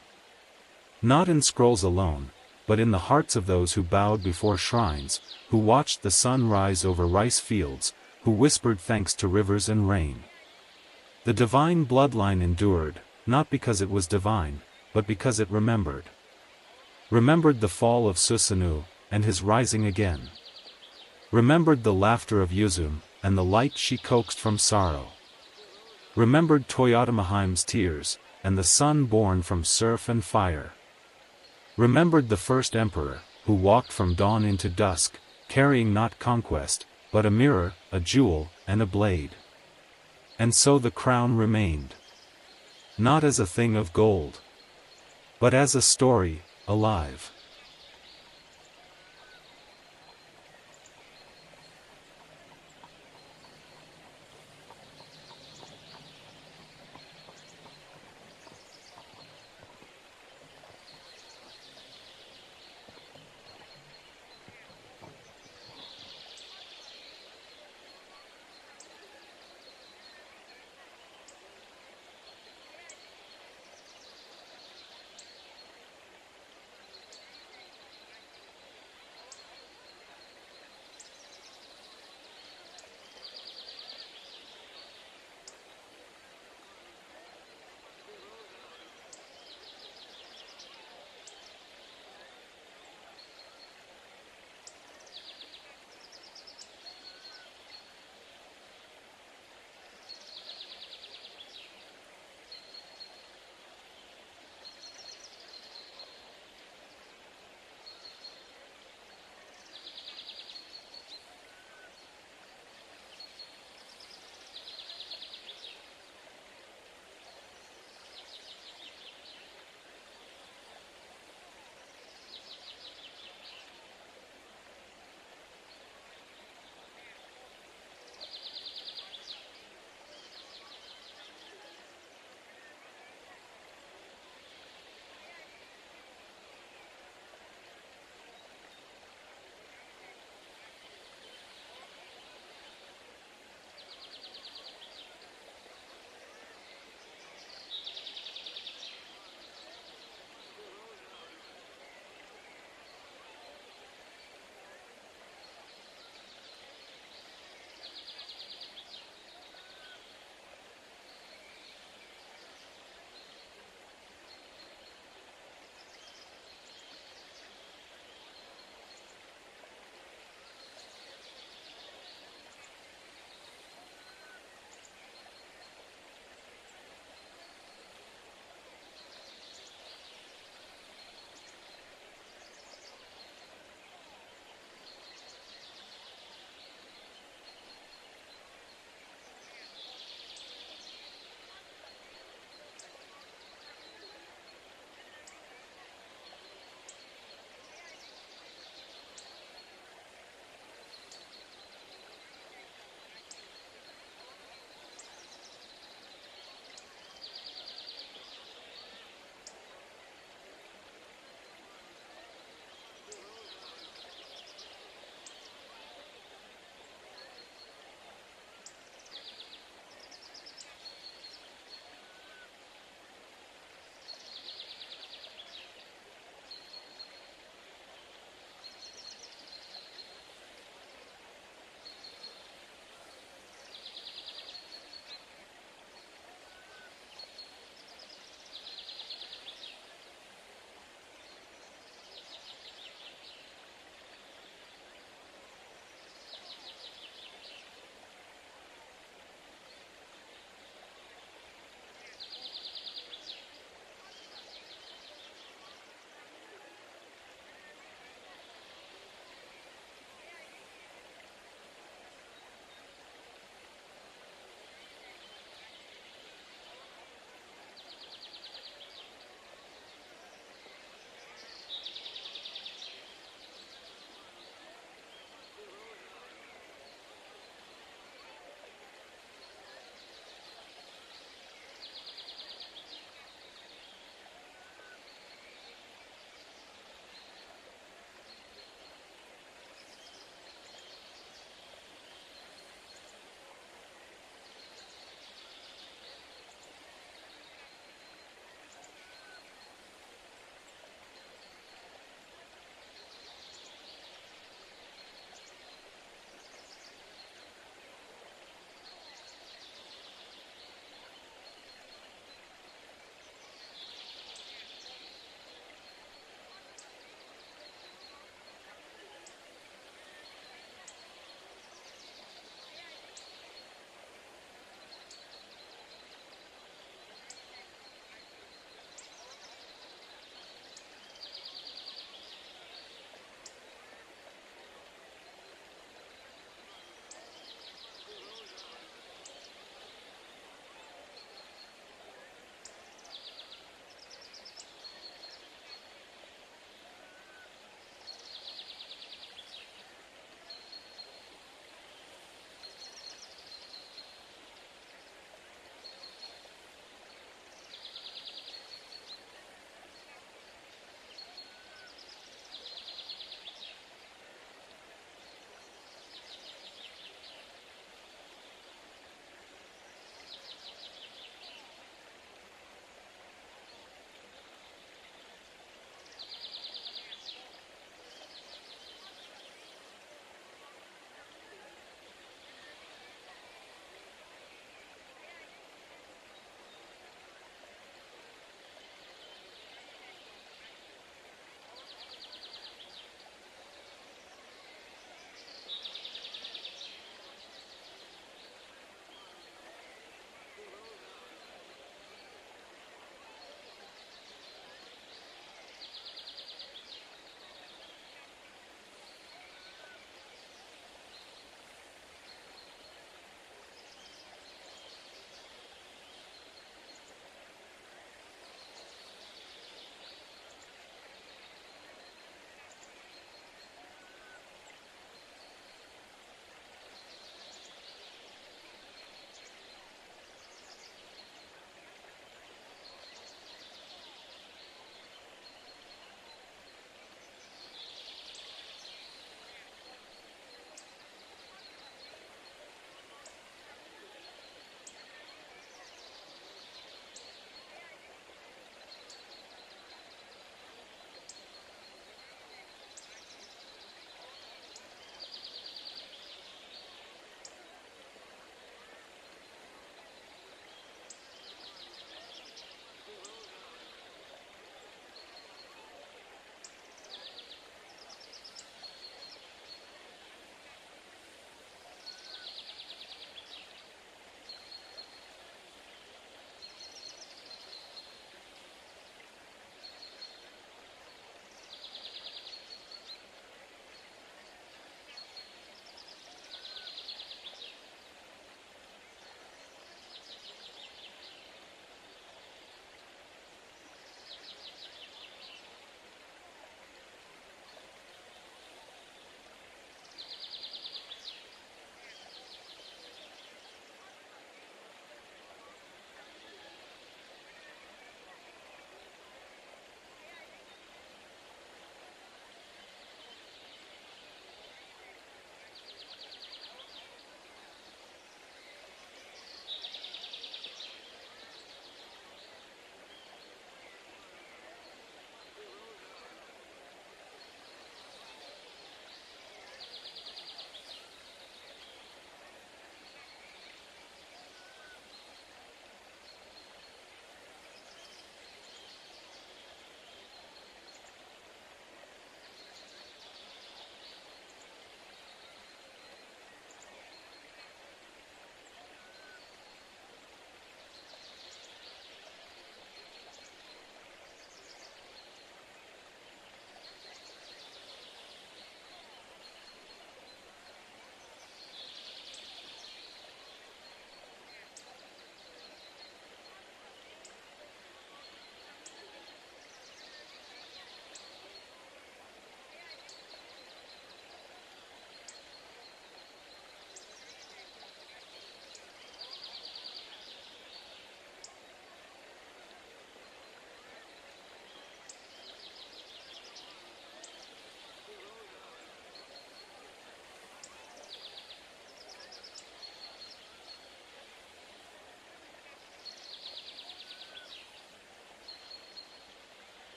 Not in scrolls alone, but in the hearts of those who bowed before shrines, who watched the sun rise over rice fields, who whispered thanks to rivers and rain. The divine bloodline endured, not because it was divine, but because it remembered. Remembered the fall of Susanoo, and his rising again. Remembered the laughter of Yuzum, and the light she coaxed from sorrow. Remembered Toyotomiheim's tears, and the sun born from surf and fire. Remembered the first emperor, who walked from dawn into dusk, carrying not conquest, but a mirror, a jewel, and a blade. And so the crown remained. Not as a thing of gold, but as a story, alive.